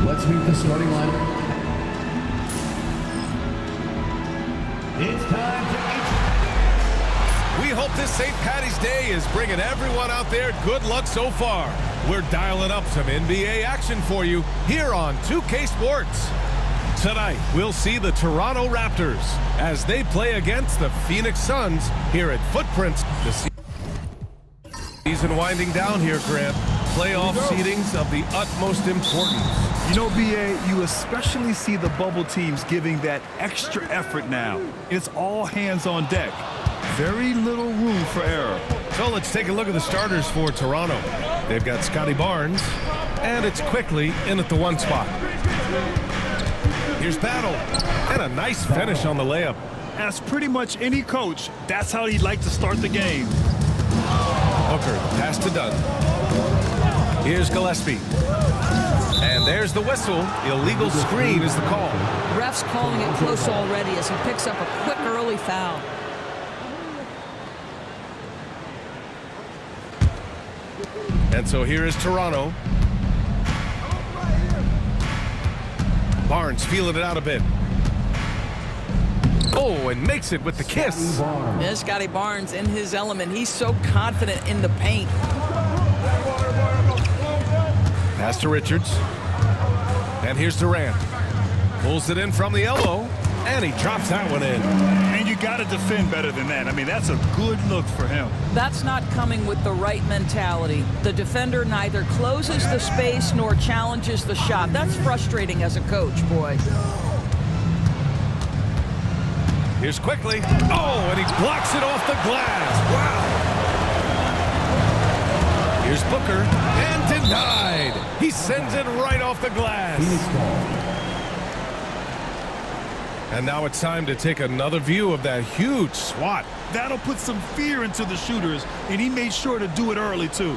Let's meet the starting lineup. It's time to We hope this St. Paddy's Day is bringing everyone out there good luck so far. We're dialing up some NBA action for you here on 2K Sports. Tonight, we'll see the Toronto Raptors as they play against the Phoenix Suns here at Footprints. The season winding down here, Grant. Playoff seedings of the utmost importance. You know, BA, you especially see the bubble teams giving that extra effort now. It's all hands on deck. Very little room for error. So let's take a look at the starters for Toronto. They've got Scotty Barnes, and it's quickly in at the 1 spot. Here's Battle, and a nice finish on the layup. As pretty much any coach, that's how he'd like to start the game. Hooker, pass to Dunn. Here's Gillespie. And there's the whistle. Illegal screen is the call. Ref's calling it close already as he picks up a quick early foul. And so here is Toronto. Barnes feeling it out a bit. Oh, and makes it with the kiss. Yeah, Scotty Barnes in his element. He's so confident in the paint. Pass to Richards. And here's Durant. Pulls it in from the elbow, and he drops that one in. And you got to defend better than that. I mean, that's a good look for him. That's not coming with the right mentality. The defender neither closes the space nor challenges the shot. That's frustrating as a coach, boy. Here's quickly. Oh, and he blocks it off the glass. Wow. Here's Booker, and denied. He sends it right off the glass. And now it's time to take another view of that huge swat. That'll put some fear into the shooters, and he made sure to do it early, too.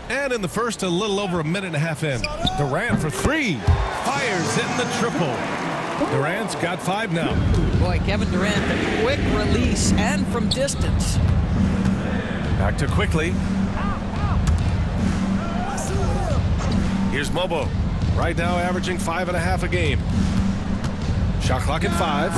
And in the first, a little over a minute and a half in. Durant for 3. Fires in the triple. Durant's got 5 now. Boy, Kevin Durant, a quick release and from distance. Back to quickly. Here's Mobo. Right now averaging 5.5 a game. Shot clock at 5.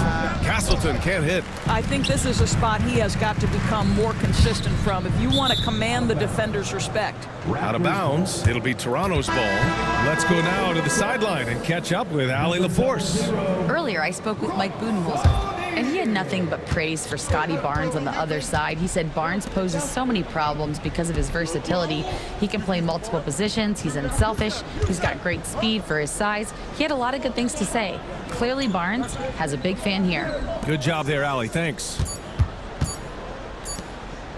Castleton can't hit. I think this is a spot he has got to become more consistent from if you want to command the defender's respect. Out of bounds. It'll be Toronto's ball. Let's go now to the sideline and catch up with Allie LaForce. Earlier, I spoke with Mike Budenholzer, and he had nothing but praise for Scotty Barnes on the other side. He said Barnes poses so many problems because of his versatility. He can play multiple positions. He's unselfish. He's got great speed for his size. He had a lot of good things to say. Clearly, Barnes has a big fan here. Good job there, Allie. Thanks.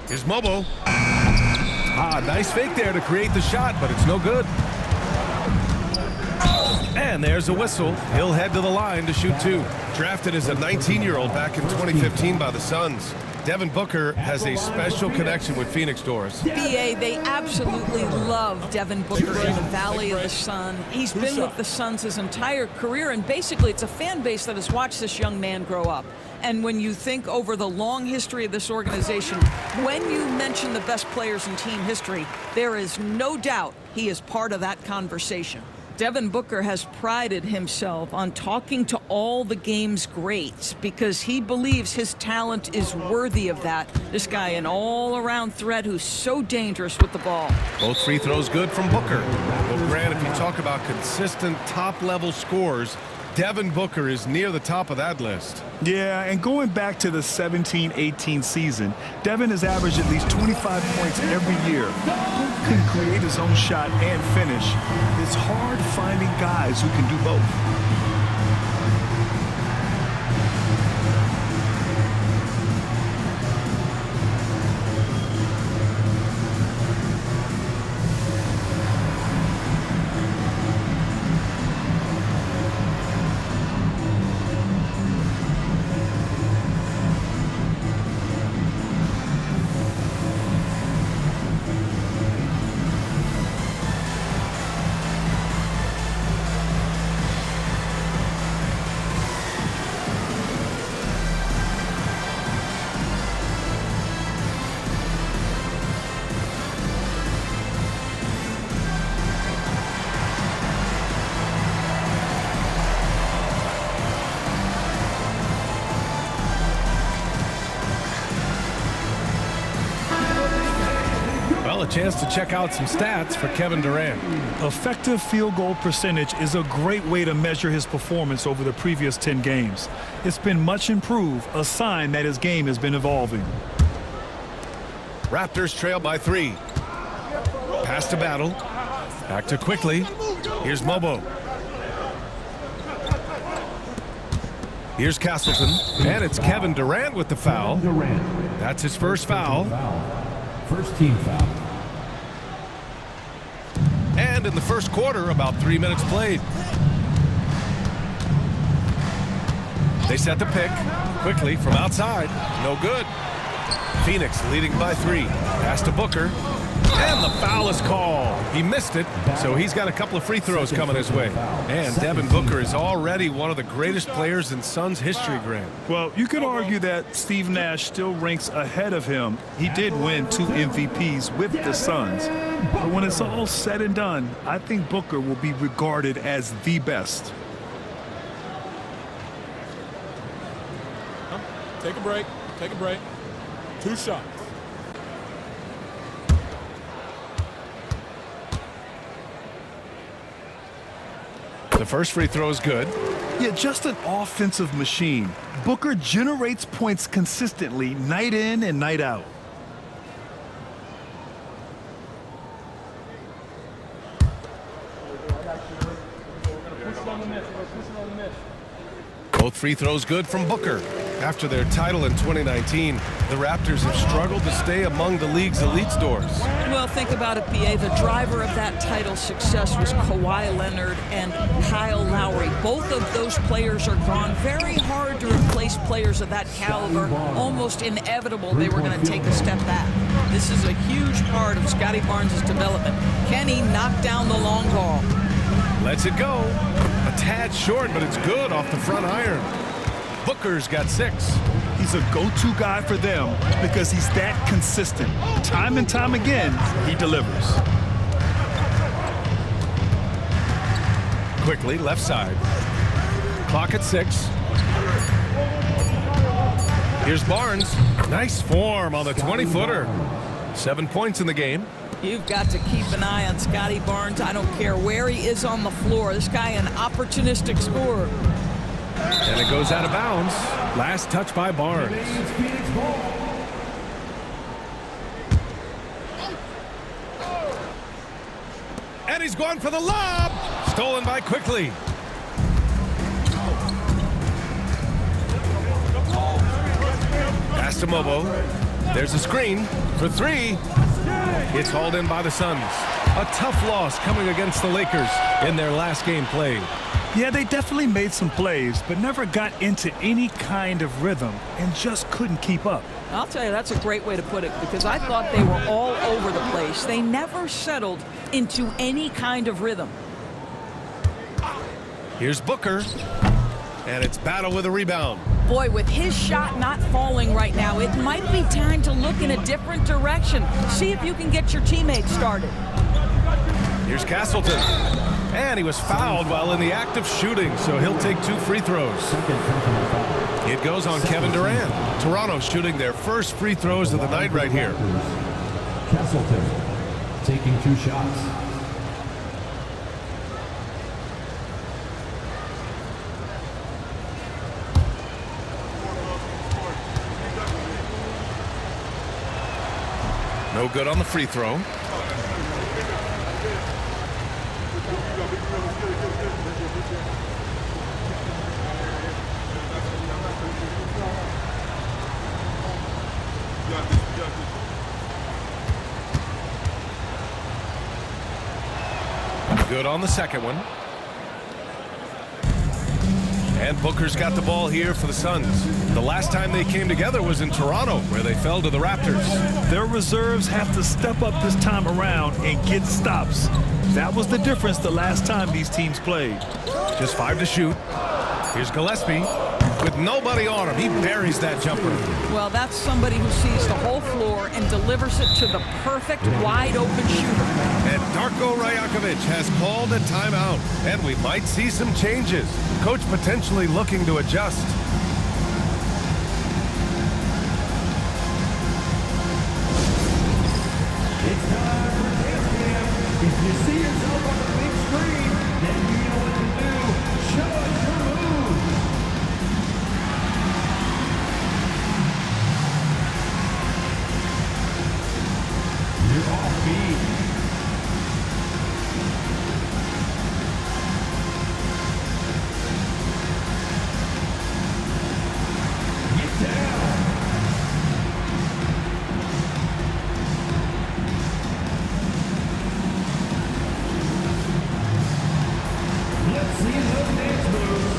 Here's Mobo. Nice fake there to create the shot, but it's no good. And there's a whistle. He'll head to the line to shoot 2. Drafted as a 19-year-old back in 2015 by the Suns, Devin Booker has a special connection with Phoenix Doors. BA, they absolutely love Devin Booker in the Valley of the Sun. He's been with the Suns his entire career, and basically it's a fan base that has watched this young man grow up. And when you think over the long history of this organization, when you mention the best players in team history, there is no doubt he is part of that conversation. Devin Booker has prided himself on talking to all the game's greats because he believes his talent is worthy of that. This guy, an all-around threat who's so dangerous with the ball. Both free throws good from Booker. Well, Grant, if you talk about consistent top-level scores, Devin Booker is near the top of that list. Yeah, and going back to the 17-18 season, Devin has averaged at least 25 points every year. Book can create his own shot and finish. It's hard finding guys who can do both. a chance to check out some stats for Kevin Durant. Effective field goal percentage is a great way to measure his performance over the previous 10 games. It's been much improved, a sign that his game has been evolving. Raptors trail by 3. Pass to Battle. Back to Quickly. Here's Mobo. Here's Castleton. And it's Kevin Durant with the foul. That's his first foul. First team foul. And in the first quarter, about 3 minutes played. They set the pick. Quickly from outside. No good. Phoenix leading by 3. Pass to Booker. And the foul is called. He missed it, so he's got a couple of free throws coming his way. And Devin Booker is already one of the greatest players in Suns history, Grant. Well, you could argue that Steve Nash still ranks ahead of him. He did win 2 MVPs with the Suns. But when it's all said and done, I think Booker will be regarded as the best. Take a break. Take a break. 2 shots. The first free throw is good. Yeah, just an offensive machine. Booker generates points consistently, night in and night out. Both free throws good from Booker. After their title in 2019, the Raptors have struggled to stay among the league's elite scores. Well, think about it, BA. The driver of that title success was Kawhi Leonard and Kyle Lowry. Both of those players are gone. Very hard to replace players of that caliber. Almost inevitable they were going to take a step back. This is a huge part of Scotty Barnes' development. Can he knock down the long ball? Lets it go. A tad short, but it's good off the front iron. Booker's got 6. He's a go-to guy for them because he's that consistent. Time and time again, he delivers. Quickly, left side. Clock at 6. Here's Barnes. Nice form on the 20-footer. 7 points in the game. You've got to keep an eye on Scotty Barnes. I don't care where he is on the floor. This guy an opportunistic scorer. And it goes out of bounds. Last touch by Barnes. And he's going for the lob. Stolen by Quickly. Pass to Mobo. There's a screen for 3. It's hauled in by the Suns. A tough loss coming against the Lakers in their last game played. Yeah, they definitely made some plays, but never got into any kind of rhythm and just couldn't keep up. I'll tell you, that's a great way to put it, because I thought they were all over the place. They never settled into any kind of rhythm. Here's Booker. And it's Battle with a rebound. Boy, with his shot not falling right now, it might be time to look in a different direction. See if you can get your teammates started. Here's Castleton. And he was fouled while in the act of shooting, so he'll take 2 free throws. It goes on Kevin Durant. Toronto shooting their first free throws of the night right here. Castleton taking 2 shots. No good on the free throw. Good on the second one. And Booker's got the ball here for the Suns. The last time they came together was in Toronto, where they fell to the Raptors. Their reserves have to step up this time around and get stops. That was the difference the last time these teams played. Just 5 to shoot. Here's Gillespie. With nobody on him, he buries that jumper. Well, that's somebody who sees the whole floor and delivers it to the perfect wide-open shooter. And Darko Rajakovic has called a timeout, and we might see some changes. Coach potentially looking to adjust. It's time If you see yourself on the big screen, then you know what to do. Show us your move. You're off beat. Get down. Let's see those dance moves.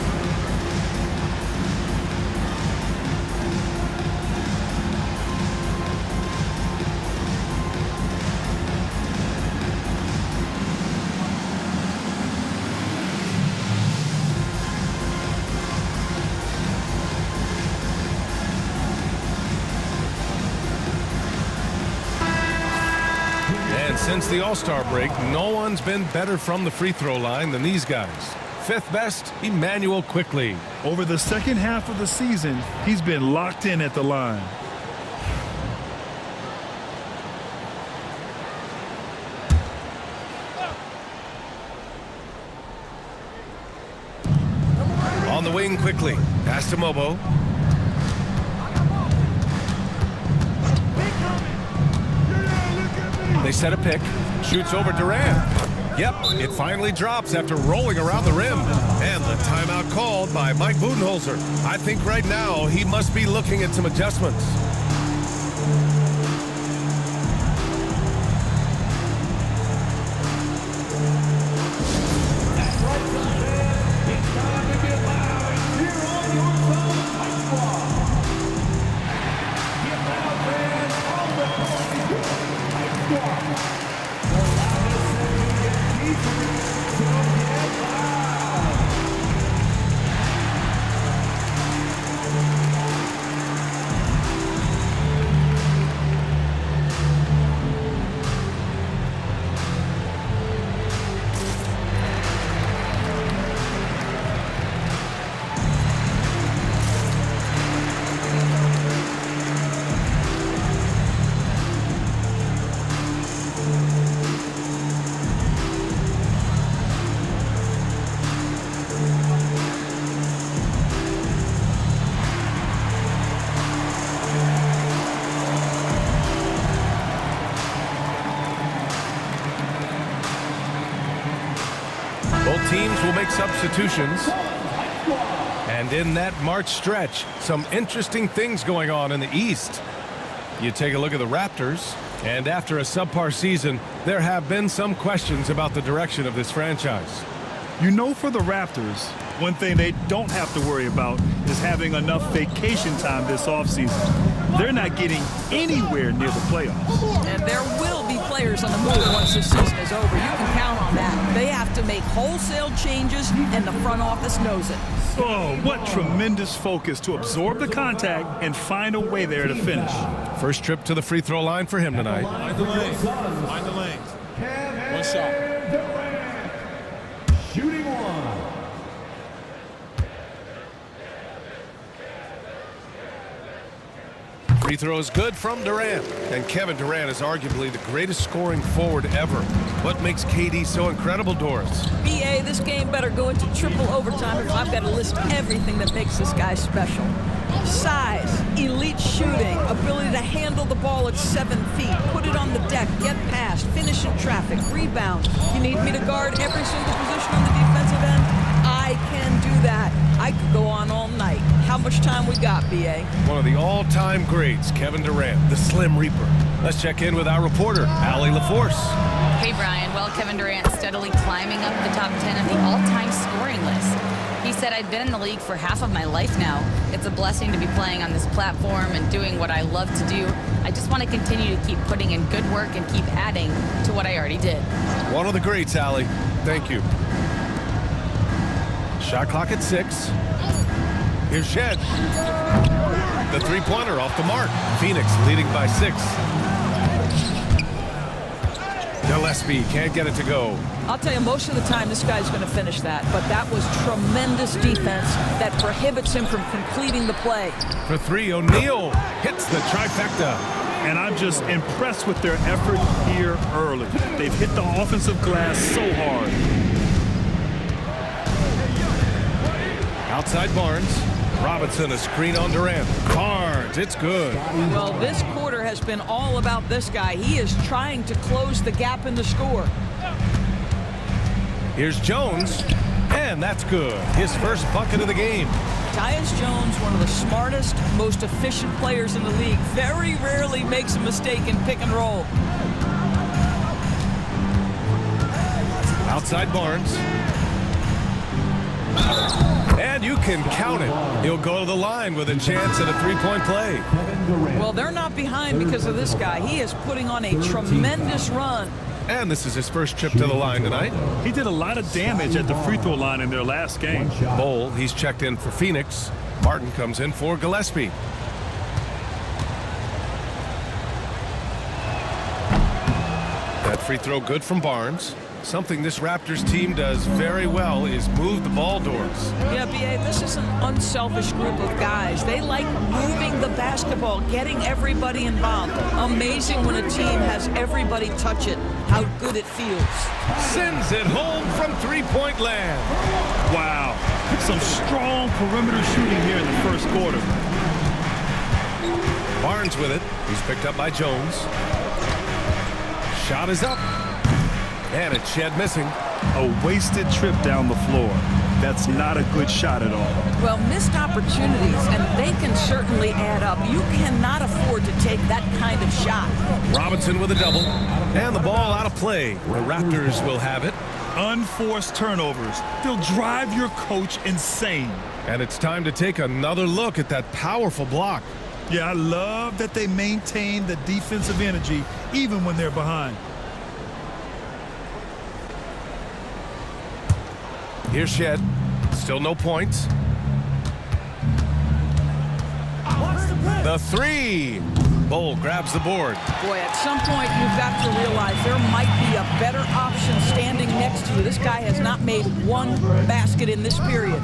And since the All-Star break, no one's been better from the free throw line than these guys. Fifth best, Emmanuel Quickly. Over the second half of the season, he's been locked in at the line. On the wing quickly. Pass to Mobo. They set a pick. Shoots over Durant. Yep, it finally drops after rolling around the rim. And the timeout called by Mike Budenholzer. I think right now he must be looking at some adjustments. That's right, Sunset. It's time to get loud here on your phone Fight Squad. Get loud, fans, on the phone Fight Squad. The loudest segment in history, so get loud. Both teams will make substitutions. And in that March stretch, some interesting things going on in the East. You take a look at the Raptors, and after a subpar season, there have been some questions about the direction of this franchise. You know, for the Raptors, one thing they don't have to worry about is having enough vacation time this offseason. They're not getting anywhere near the playoffs. And there will be players on the move once this season is over. You can count on that. They have to make wholesale changes, and the front office knows it. Oh, what tremendous focus to absorb the contact and find a way there to finish. First trip to the free throw line for him tonight. Mind the lanes. Mind the lanes. One shot. Shooting one. Free throw is good from Durant. And Kevin Durant is arguably the greatest scoring forward ever. What makes KD so incredible, Doris? BA, this game better go into triple overtime if I've got to list everything that makes this guy special. Size, elite shooting, ability to handle the ball at 7 feet, put it on the deck, get past, finish in traffic, rebound. You need me to guard every single position on the defensive end? I can do that. I could go on all night. How much time we got, BA? One of the all-time greats, Kevin Durant, the Slim Reaper. Let's check in with our reporter, Allie LaForce. Hey, Brian. Well, Kevin Durant steadily climbing up the top 10 of the all-time scoring list. He said, I've been in the league for half of my life now. It's a blessing to be playing on this platform and doing what I love to do. I just want to continue to keep putting in good work and keep adding to what I already did. One of the greats, Allie. Thank you. Shot clock at 6. Here's Shed. The three-pointer off the mark. Phoenix leading by 6. Gillespie can't get it to go. I'll tell you, most of the time this guy's going to finish that, but that was tremendous defense that prohibits him from completing the play. For 3, O'Neal hits the trifecta. And I'm just impressed with their effort here early. They've hit the offensive glass so hard. Outside Barnes. Robinson, a screen on Durant. Barnes, it's good. Well, this quarter has been all about this guy. He is trying to close the gap in the score. Here's Jones, and that's good. His first bucket of the game. Tyus Jones, one of the smartest, most efficient players in the league, very rarely makes a mistake in pick and roll. Outside Barnes. And you can count it. He'll go to the line with a chance at a three-point play. Well, they're not behind because of this guy. He is putting on a tremendous run. And this is his first trip to the line tonight. He did a lot of damage at the free throw line in their last game. Bowl, he's checked in for Phoenix. Martin comes in for Gillespie. That free throw good from Barnes. Something this Raptors team does very well is move the ball doors. Yeah, B.A., this is an unselfish group of guys. They like moving the basketball, getting everybody involved. Amazing when a team has everybody touch it, how good it feels. Sends it home from three-point land. Wow, some strong perimeter shooting here in the first quarter. Barnes with it. He's picked up by Jones. Shot is up. And it's Shed missing. A wasted trip down the floor. That's not a good shot at all. Well, missed opportunities, and they can certainly add up. You cannot afford to take that kind of shot. Robinson with a double. And the ball out of play. The Raptors will have it. Unforced turnovers. They'll drive your coach insane. And it's time to take another look at that powerful block. Yeah, I love that they maintain the defensive energy even when they're behind. Here's Shed. Still no points. The three. Bowl grabs the board. Boy, at some point you've got to realize there might be a better option standing next to you. This guy has not made one basket in this period.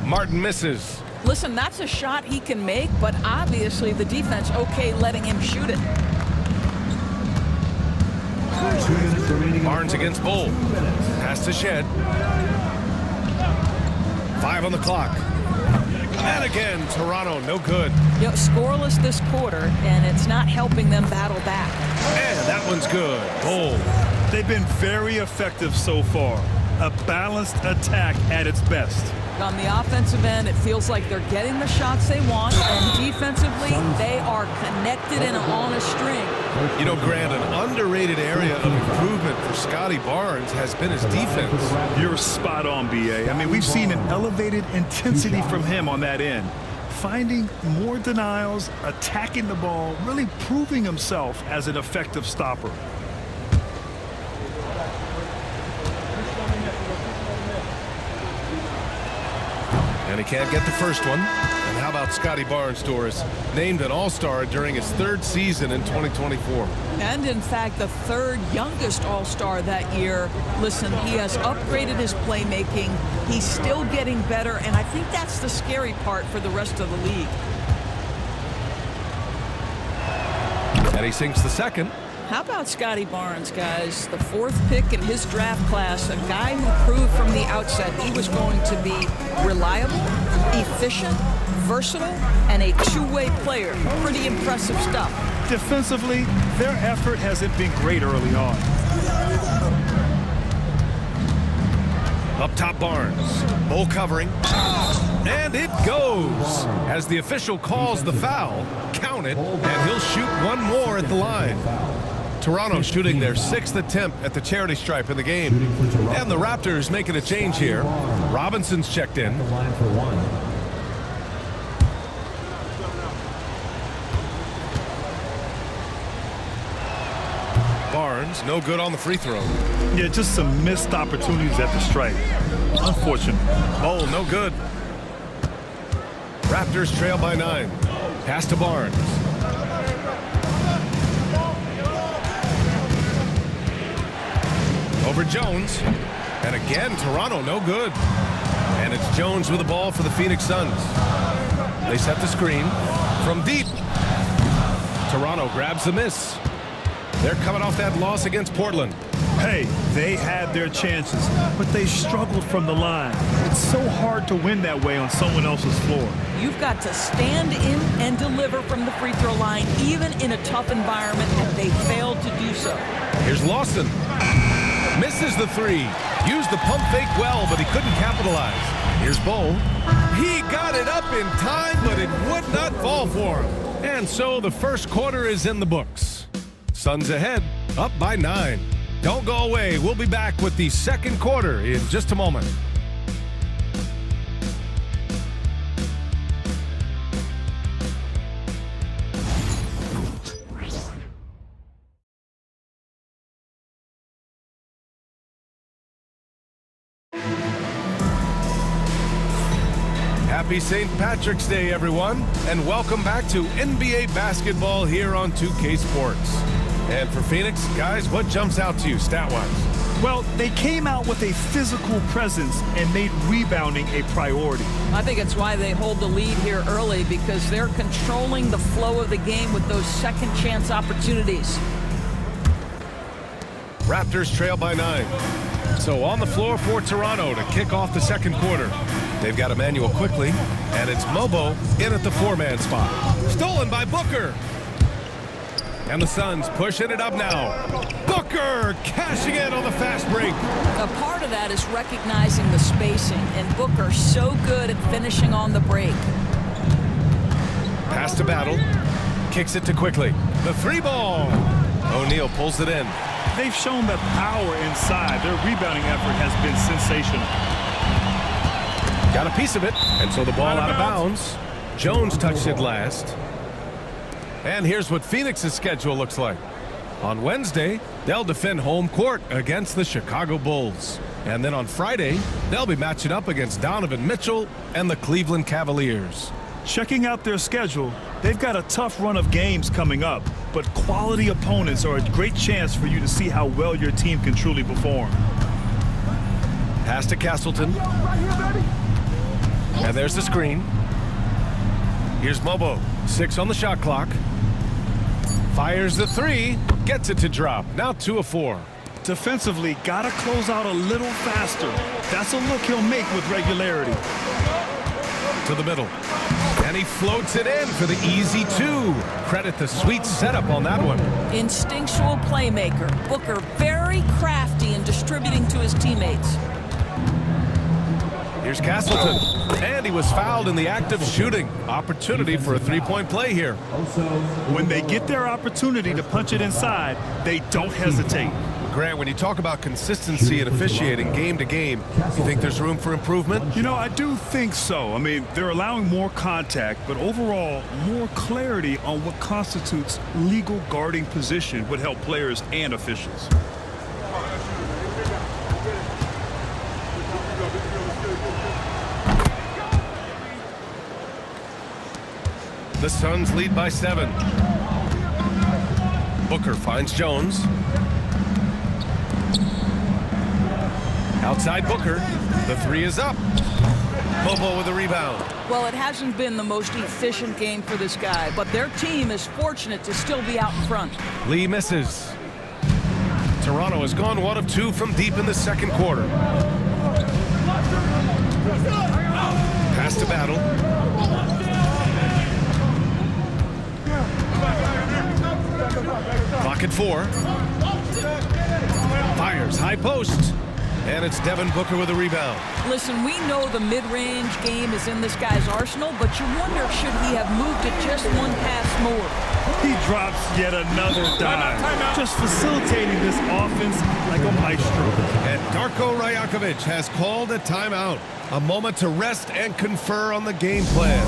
Martin misses. Listen, that's a shot he can make, but obviously the defense okay letting him shoot it. Barnes against Bowl. Pass to Shed. 5 on the clock. And again, Toronto, no good. You know, scoreless this quarter, and it's not helping them battle back. And that one's good. Bowl. They've been very effective so far. A balanced attack at its best. On the offensive end, it feels like they're getting the shots they want, and defensively, they are connected and on a string. You know, Grant, an underrated area of improvement for Scotty Barnes has been his defense. You're spot on, B.A. I mean, we've seen an elevated intensity from him on that end. Finding more denials, attacking the ball, really proving himself as an effective stopper. And he can't get the first one. And how about Scotty Barnes, Doris? Named an All-Star during his third season in 2024. And in fact, the third youngest All-Star that year. Listen, he has upgraded his playmaking. He's still getting better, and I think that's the scary part for the rest of the league. And he sinks the second. How about Scotty Barnes, guys? The fourth pick in his draft class, a guy who proved from the outset he was going to be reliable, efficient, versatile, and a two-way player. Pretty impressive stuff. Defensively, their effort hasn't been great early on. Up top, Barnes. Bowl covering. And it goes. As the official calls the foul, count it, and he'll shoot one more at the line. Toronto shooting their 6th attempt at the charity stripe in the game. And the Raptors making a change here. Robinson's checked in. Barnes, no good on the free throw. Yeah, just some missed opportunities at the stripe. Unfortunate. Bowl, no good. Raptors trail by 9. Pass to Barnes. Over Jones. And again, Toronto, no good. And it's Jones with the ball for the Phoenix Suns. They set the screen from deep. Toronto grabs the miss. They're coming off that loss against Portland. Hey, they had their chances, but they struggled from the line. It's so hard to win that way on someone else's floor. You've got to stand in and deliver from the free throw line, even in a tough environment, and they failed to do so. Here's Lawson. Misses the three. Used the pump fake well, but he couldn't capitalize. Here's Bo. He got it up in time, but it would not fall for him. And so the first quarter is in the books. Suns ahead, up by 9. Don't go away. We'll be back with the second quarter in just a moment. Happy St. Patrick's Day, everyone, and welcome back to NBA basketball here on 2K Sports. And for Phoenix, guys, what jumps out to you stat-wise? Well, they came out with a physical presence and made rebounding a priority. I think it's why they hold the lead here early, because they're controlling the flow of the game with those second chance opportunities. Raptors trail by 9. So on the floor for Toronto to kick off the second quarter. They've got Emmanuel quickly, and it's Mobo in at the 4-man spot. Stolen by Booker. And the Suns pushing it up now. Booker cashing in on the fast break. A part of that is recognizing the spacing, and Booker so good at finishing on the break. Pass to Battle. Kicks it to Quickly. The 3-ball. O'Neal pulls it in. They've shown that power inside. Their rebounding effort has been sensational. Got a piece of it, and so the ball out of bounds. Jones touched it last. And here's what Phoenix's schedule looks like. On Wednesday, they'll defend home court against the Chicago Bulls. And then on Friday, they'll be matching up against Donovan Mitchell and the Cleveland Cavaliers. Checking out their schedule, they've got a tough run of games coming up, but quality opponents are a great chance for you to see how well your team can truly perform. Pass to Castleton. And there's the screen. Here's Mobo. 6 on the shot clock. Fires the 3. Gets it to drop. Now 2 of 4. Defensively, gotta close out a little faster. That's a look he'll make with regularity. To the middle. And he floats it in for the easy 2. Credit the sweet setup on that one. Instinctual playmaker. Booker very crafty in distributing to his teammates. Here's Castleton. And he was fouled in the act of shooting. Opportunity for a 3-point play here. When they get their opportunity to punch it inside, they don't hesitate. Grant, when you talk about consistency and officiating game to game, you think there's room for improvement? You know, I do think so. I mean, they're allowing more contact, but overall, more clarity on what constitutes legal guarding position would help players and officials. The Suns lead by 7. Booker finds Jones. Outside Booker. The 3 is up. Bobo with a rebound. Well, it hasn't been the most efficient game for this guy, but their team is fortunate to still be out in front. Lee misses. Toronto has gone 1 of 2 from deep in the second quarter. Pass to Battle. Clock at 4. Fires high post. And it's Devin Booker with a rebound. Listen, we know the mid-range game is in this guy's arsenal, but you wonder, should he have moved it just one pass more? He drops yet another dime, just facilitating this offense like a maestro. And Darko Rajakovic has called a timeout. A moment to rest and confer on the game plan.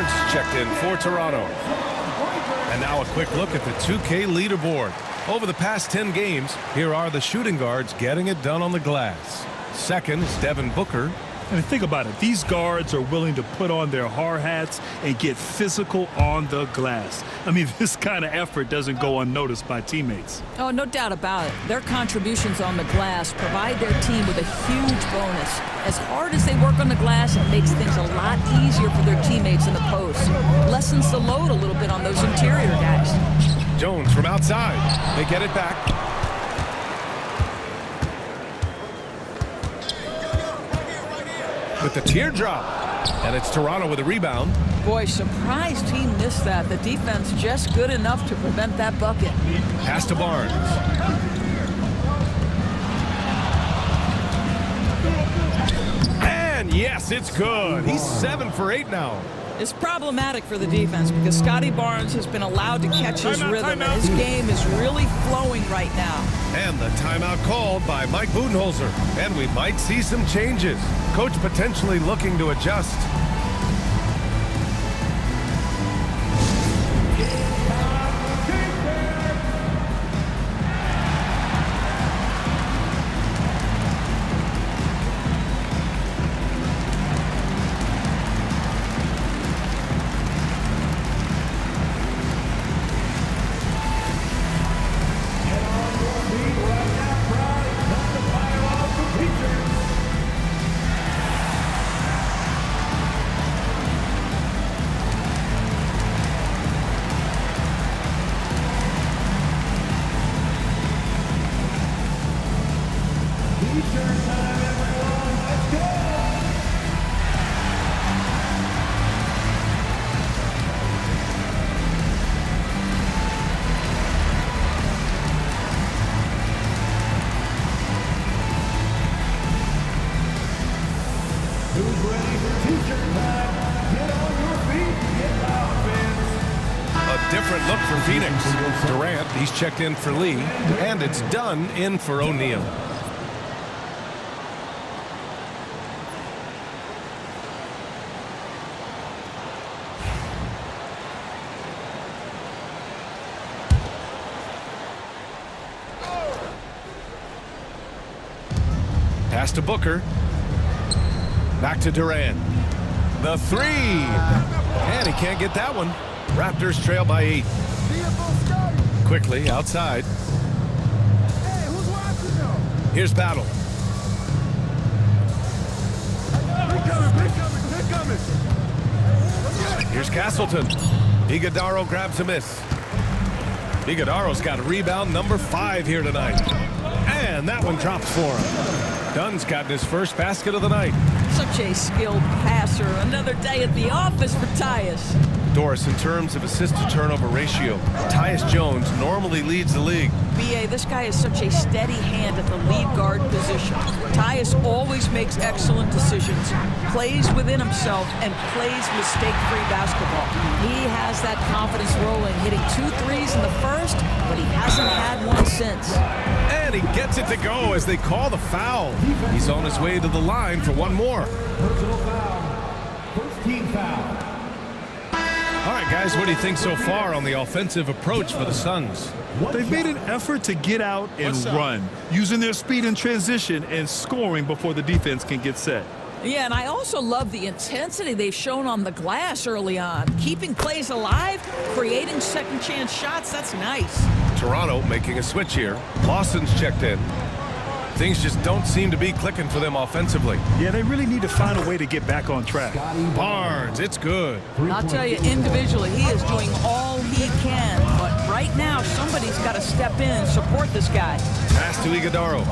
Barnes checked in for Toronto. And now a quick look at the 2K leaderboard. Over the past 10 games, here are the shooting guards getting it done on the glass. Second is Devin Booker. And think about it. These guards are willing to put on their hard hats and get physical on the glass. I mean, this kind of effort doesn't go unnoticed by teammates. Oh, no doubt about it. Their contributions on the glass provide their team with a huge bonus. As hard as they work on the glass, it makes things a lot easier for their teammates in the post. Lessens the load a little bit on those interior guys. Jones from outside. They get it back. With the teardrop. And it's Toronto with a rebound. Boy, surprised he missed that. The defense just good enough to prevent that bucket. Pass to Barnes. And yes, it's good. He's 7 for 8 now. It's problematic for the defense because Scotty Barnes has been allowed to catch his rhythm, and his game is really flowing right now. And the timeout called by Mike Budenholzer. And we might see some changes. Coach potentially looking to adjust. Different look for Phoenix. Durant, he's checked in for Lee, and it's done in for O'Neal. Pass to Booker. Back to Durant. The three. And he can't get that one. Raptors trail by 8. Quickly outside. Here's Battle. Here's Castleton. Iguodaro grabs a miss. Iguodaro's got a rebound number 5 here tonight. And that one drops for him. Dunn's gotten his first basket of the night. Such a skilled passer. Another day at the office for Tyus. Doris, in terms of assist-to-turnover ratio, Tyus Jones normally leads the league. B.A., this guy is such a steady hand at the lead guard position. Tyus always makes excellent decisions, plays within himself, and plays mistake-free basketball. He has that confidence rolling, hitting 2 threes in the first, but he hasn't had one since. And he gets it to go as they call the foul. He's on his way to the line for one more. Personal foul. First team foul. All right, guys, what do you think so far on the offensive approach for the Suns? They've made an effort to get out and run, using their speed in transition and scoring before the defense can get set. Yeah, and I also love the intensity they've shown on the glass early on. Keeping plays alive, creating second-chance shots, that's nice. Toronto making a switch here. Lawson's checked in. Things just don't seem to be clicking for them offensively. Yeah, they really need to find a way to get back on track. Barnes, it's good. I'll tell you, individually, he is doing all he can. But right now, somebody's got to step in and support this guy. Pass to Iguodaro.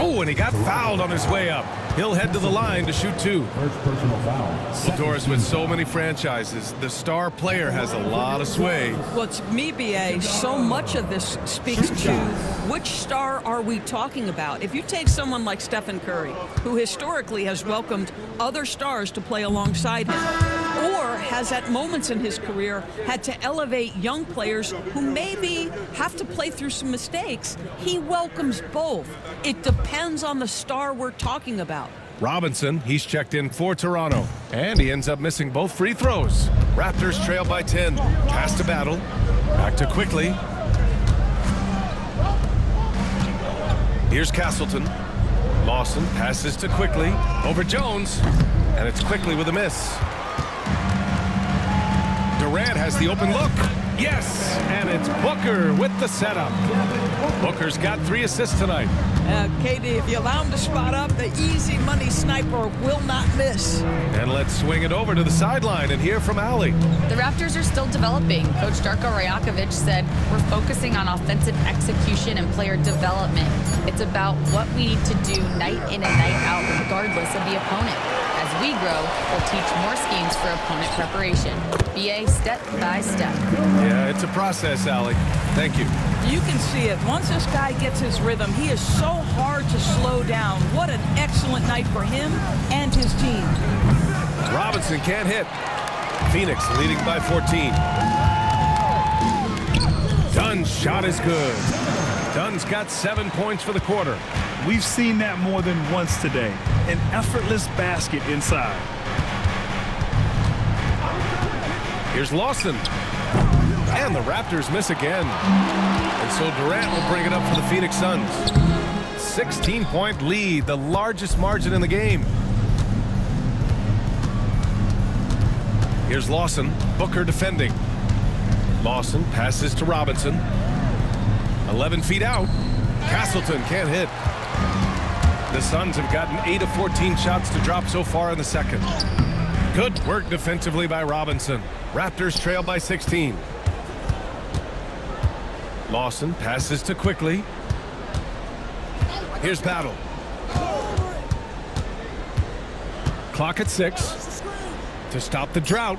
Oh, and he got fouled on his way up. He'll head to the line to shoot 2. First personal foul. Well, Doris, with so many franchises, the star player has a lot of sway. Well, to me, B.A., so much of this speaks to which star are we talking about. If you take someone like Stephen Curry, who historically has welcomed other stars to play alongside him, or has at moments in his career had to elevate young players who maybe have to play through some mistakes, he welcomes both. It depends on the star we're talking about. Robinson, he's checked in for Toronto. And he ends up missing both free throws. Raptors trail by 10. Pass to Battle. Back to Quickly. Here's Castleton. Lawson passes to Quickly. Over Jones. And it's Quickly with a miss. Durant has the open look. Yes! And it's Booker with the setup. Booker's got 3 assists tonight. KD, if you allow him to spot up, the easy money sniper will not miss. And let's swing it over to the sideline and hear from Allie. The Raptors are still developing. Coach Darko Rajakovic said, we're focusing on offensive execution and player development. It's about what we need to do night in and night out, regardless of the opponent. As we grow, we'll teach more schemes for opponent preparation. BA step by step. Yeah, it's a process, Allie. Thank you. You can see it. Once this guy gets his rhythm, he is so hard to slow down. What an excellent night for him and his team. Robinson can't hit. Phoenix leading by 14. Dunn's shot is good. Dunn's got 7 points for the quarter. We've seen that more than once today. An effortless basket inside. Here's Lawson. And the Raptors miss again. And so Durant will bring it up for the Phoenix Suns. 16-point lead, the largest margin in the game. Here's Lawson. Booker defending. Lawson passes to Robinson. 11 feet out. Castleton can't hit. The Suns have gotten 8 of 14 shots to drop so far in the second. Good work defensively by Robinson. Raptors trail by 16. Lawson passes to Quickly. Here's Battle. Clock at 6. To stop the drought.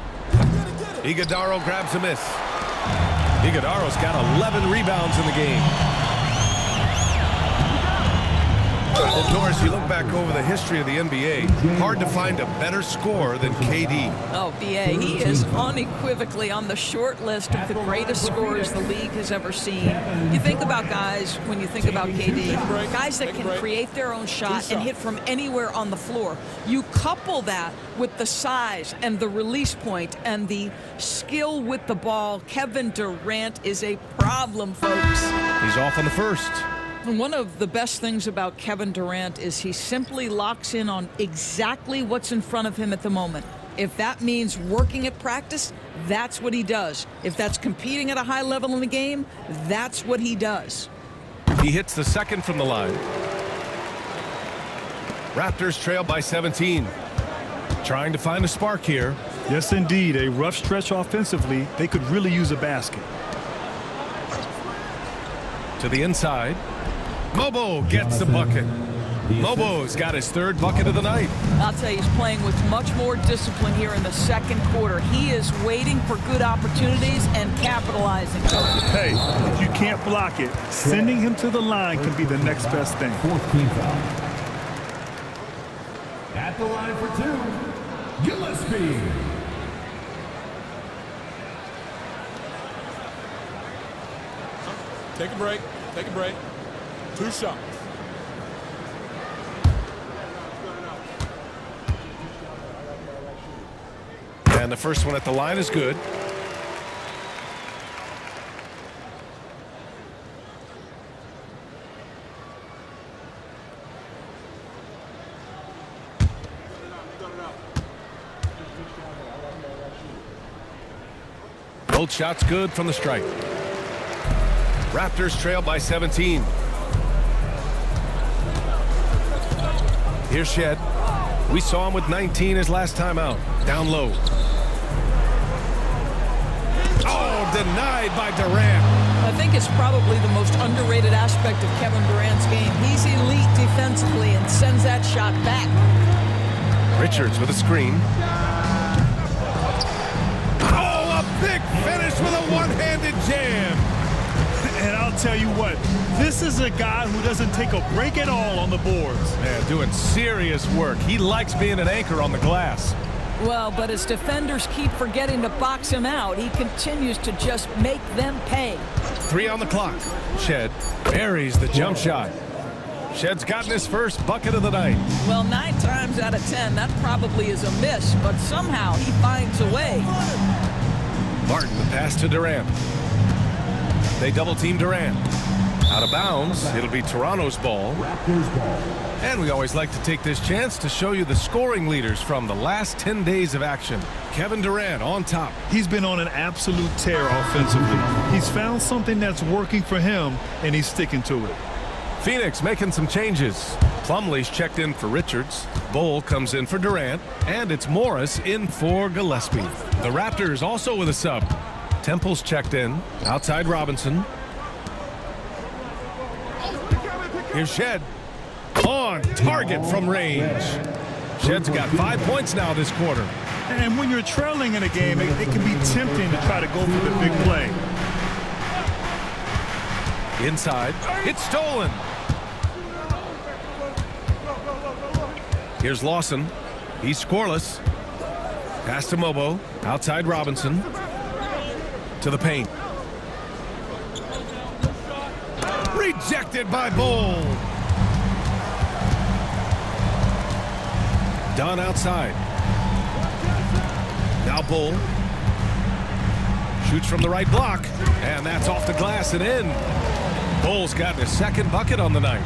Iguodaro grabs a miss. Iguodaro's got 11 rebounds in the game. Well, Doris, you look back over the history of the NBA, hard to find a better scorer than KD. Oh, BA, he is unequivocally on the short list of the greatest scorers the league has ever seen. You think about guys, when you think about KD, guys that can create their own shot and hit from anywhere on the floor. You couple that with the size and the release point and the skill with the ball. Kevin Durant is a problem, folks. He's off on the first. And one of the best things about Kevin Durant is he simply locks in on exactly what's in front of him at the moment. If that means working at practice, that's what he does. If that's competing at a high level in the game, that's what he does. He hits the second from the line. Raptors trail by 17. Trying to find a spark here. Yes, indeed. A rough stretch offensively. They could really use a basket. To the inside. Mobo gets the bucket. Mobo's got his 3rd bucket of the night. I'll tell you, he's playing with much more discipline here in the second quarter. He is waiting for good opportunities and capitalizing. Hey, if you can't block it, sending him to the line can be the next best thing. 14 foul. At the line for 2, Gillespie. Take a break. Take a break. 2 shots. And the first one at the line is good. Both shots good from the stripe. Raptors trail by 17. Here's Shed. We saw him with 19 his last time out. Down low. Oh, denied by Durant. I think it's probably the most underrated aspect of Kevin Durant's game. He's elite defensively and sends that shot back. Richards with a screen. Oh, a big finish with a one-handed jam. And I'll tell you what, this is a guy who doesn't take a break at all on the boards. Man, doing serious work. He likes being an anchor on the glass. Well, but as defenders keep forgetting to box him out, he continues to just make them pay. 3 on the clock. Shed buries the jump shot. Shed's gotten his first bucket of the night. Well, 9 times out of 10, that probably is a miss, but somehow he finds a way. Martin, the pass to Durant. They double-team Durant. Out of bounds, it'll be Toronto's ball. Raptors ball. And we always like to take this chance to show you the scoring leaders from the last 10 days of action. Kevin Durant on top. He's been on an absolute tear offensively. He's found something that's working for him, and he's sticking to it. Phoenix making some changes. Plumlee's checked in for Richards. Bull comes in for Durant. And it's Morris in for Gillespie. The Raptors also with a sub. Temple's checked in. Outside Robinson. Here's Shed. On target from range. Shed's got 5 points now this quarter. And when you're trailing in a game, it can be tempting to try to go for the big play. Inside. It's stolen. Here's Lawson. He's scoreless. Pass to Mobo. Outside Robinson. To the paint. Rejected by Bull. Dunn outside. Now Bull. Shoots from the right block. And that's off the glass and in. Bull's gotten his second bucket on the night.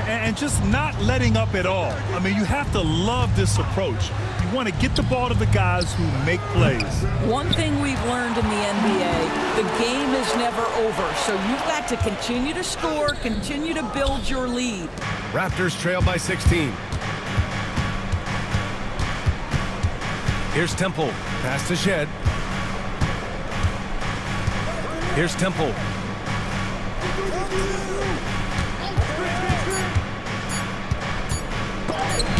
And just not letting up at all. I mean, you have to love this approach. You want to get the ball to the guys who make plays. One thing we've learned in the NBA, the game is never over. So you've got to continue to score, continue to build your lead. Raptors trail by 16. Here's Temple. Pass to Shed. Here's Temple.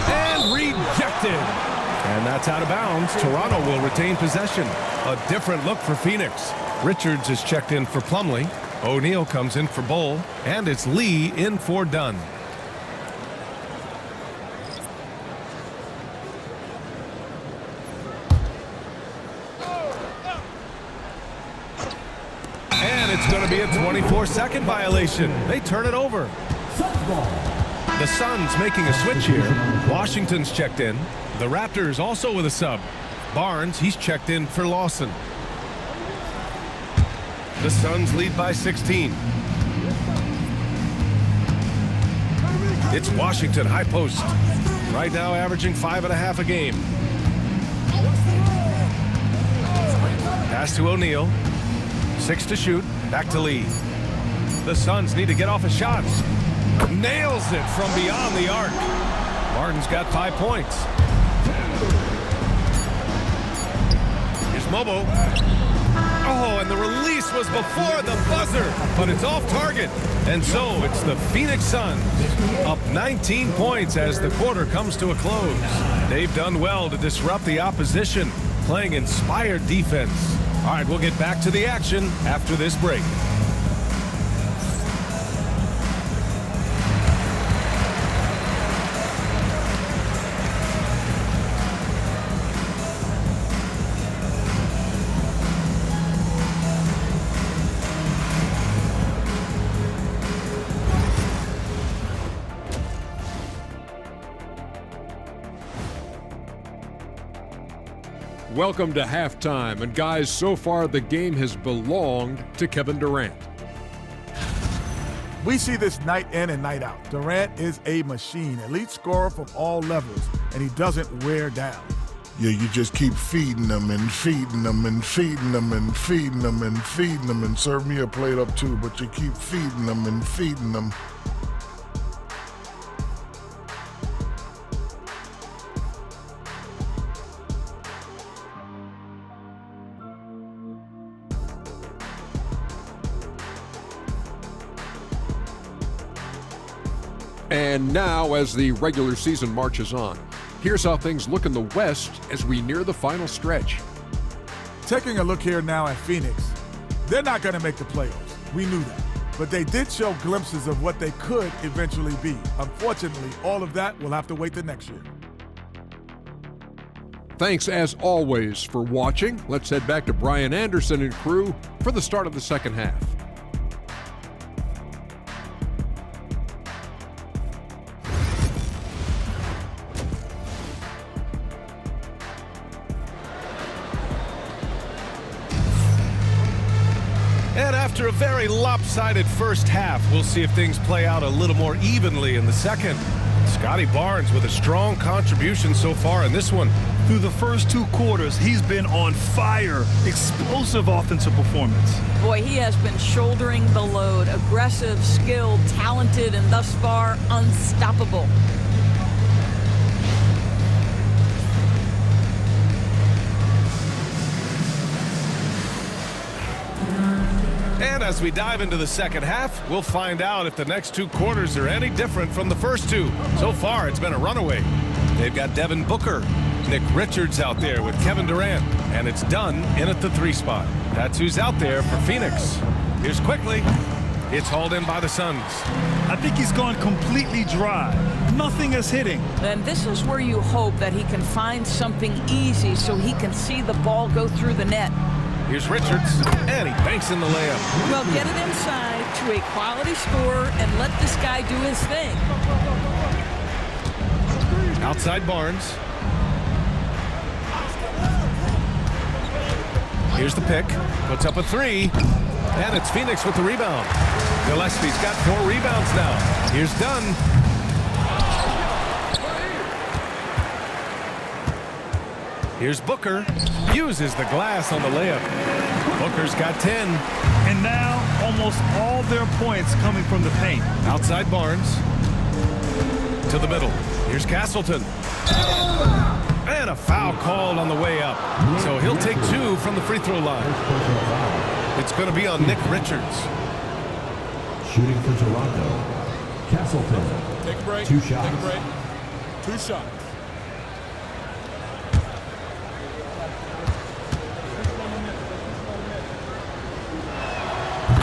And rejected. And that's out of bounds. Toronto will retain possession. A different look for Phoenix. Richards is checked in for Plumlee. O'Neal comes in for Bull. And it's Lee in for Dunn. And it's going to be a 24-second violation. They turn it over. The Suns making a switch here. Washington's checked in. The Raptors also with a sub. Barnes, he's checked in for Lawson. The Suns lead by 16. It's Washington high post. Right now averaging 5.5 a game. Pass to O'Neal. 6 to shoot. Back to Lee. The Suns need to get off a shot. Nails it from beyond the arc. Martin's got 5 points. Here's Mobo. Oh, and the release was before the buzzer, but it's off target. And so it's the Phoenix Suns up 19 points as the quarter comes to a close. They've done well to disrupt the opposition, playing inspired defense. All right, we'll get back to the action after this break. Welcome to halftime, and guys, so far the game has belonged to Kevin Durant. We see this night in and night out. Durant is a machine, elite scorer from all levels, and he doesn't wear down. Yeah, you just keep feeding them and feeding them and feeding them and feeding them and feeding them, and serve me a plate up too, but you keep feeding them and feeding them. And now, as the regular season marches on, here's how things look in the West as we near the final stretch. Taking a look here now at Phoenix, they're not going to make the playoffs. We knew that. But they did show glimpses of what they could eventually be. Unfortunately, all of that will have to wait till next year. Thanks, as always, for watching. Let's head back to Brian Anderson and crew for the start of the second half. After a very lopsided first half, we'll see if things play out a little more evenly in the second. Scotty Barnes with a strong contribution so far in this one. Through the first 2 quarters, he's been on fire. Explosive offensive performance. Boy, he has been shouldering the load. Aggressive, skilled, talented, and thus far unstoppable. And as we dive into the second half, we'll find out if the next 2 quarters are any different from the first 2. So far, it's been a runaway. They've got Devin Booker, Nick Richards out there with Kevin Durant, and it's Dunn in at the 3 spot. That's who's out there for Phoenix. Here's quickly. It's hauled in by the Suns. I think he's gone completely dry. Nothing is hitting. And this is where you hope that he can find something easy so he can see the ball go through the net. Here's Richards, and he banks in the layup. Well, get it inside to a quality scorer and let this guy do his thing. Outside Barnes. Here's the pick. Puts up a 3. And it's Phoenix with the rebound. Gillespie's got 4 rebounds now. Here's Dunn. Here's Booker. Uses the glass on the layup. Booker's got 10. And now almost all their points coming from the paint. Outside Barnes. To the middle. Here's Castleton. And a foul called on the way up. So he'll take 2 from the free throw line. It's going to be on Nick Richards. Shooting for Toronto, Castleton. Take a break. 2 shots. Take a break. 2 shots.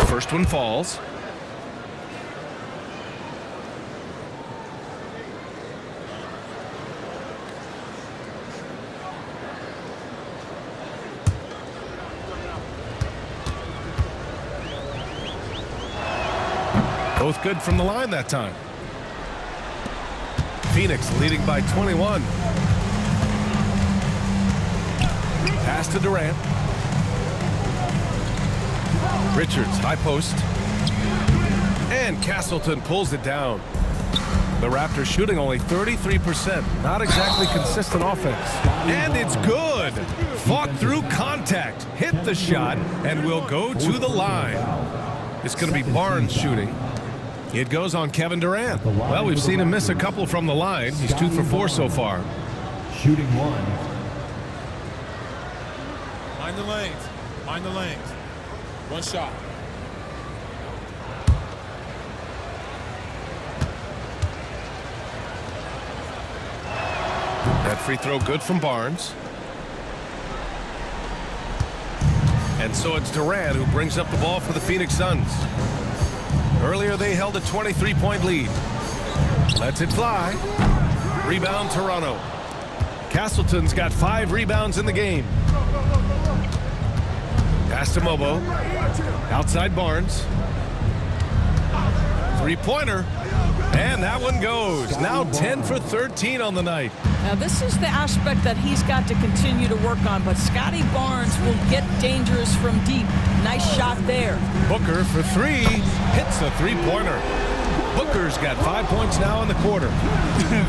First one falls. Both good from the line that time. Phoenix leading by 21. Pass to Durant. Richards, high post. And Castleton pulls it down. The Raptors shooting only 33%. Not exactly consistent offense. And it's good. Fought through contact. Hit the shot and will go to the line. It's going to be Barnes shooting. It goes on Kevin Durant. Well, we've seen him miss a couple from the line. He's 2 for 4 so far. Shooting 1. Mind the lanes. Mind the lanes. 1 shot. That free throw good from Barnes. And so it's Durant who brings up the ball for the Phoenix Suns. Earlier they held a 23-point lead. Lets it fly. Rebound Toronto. Castleton's got 5 rebounds in the game. Pass to Mobo. Outside Barnes. 3-pointer. And that one goes. Now 10 for 13 on the night. Now, this is the aspect that he's got to continue to work on, but Scotty Barnes will get dangerous from deep. Nice shot there. Booker for 3. Hits a 3-pointer. Booker's got 5 points now in the quarter.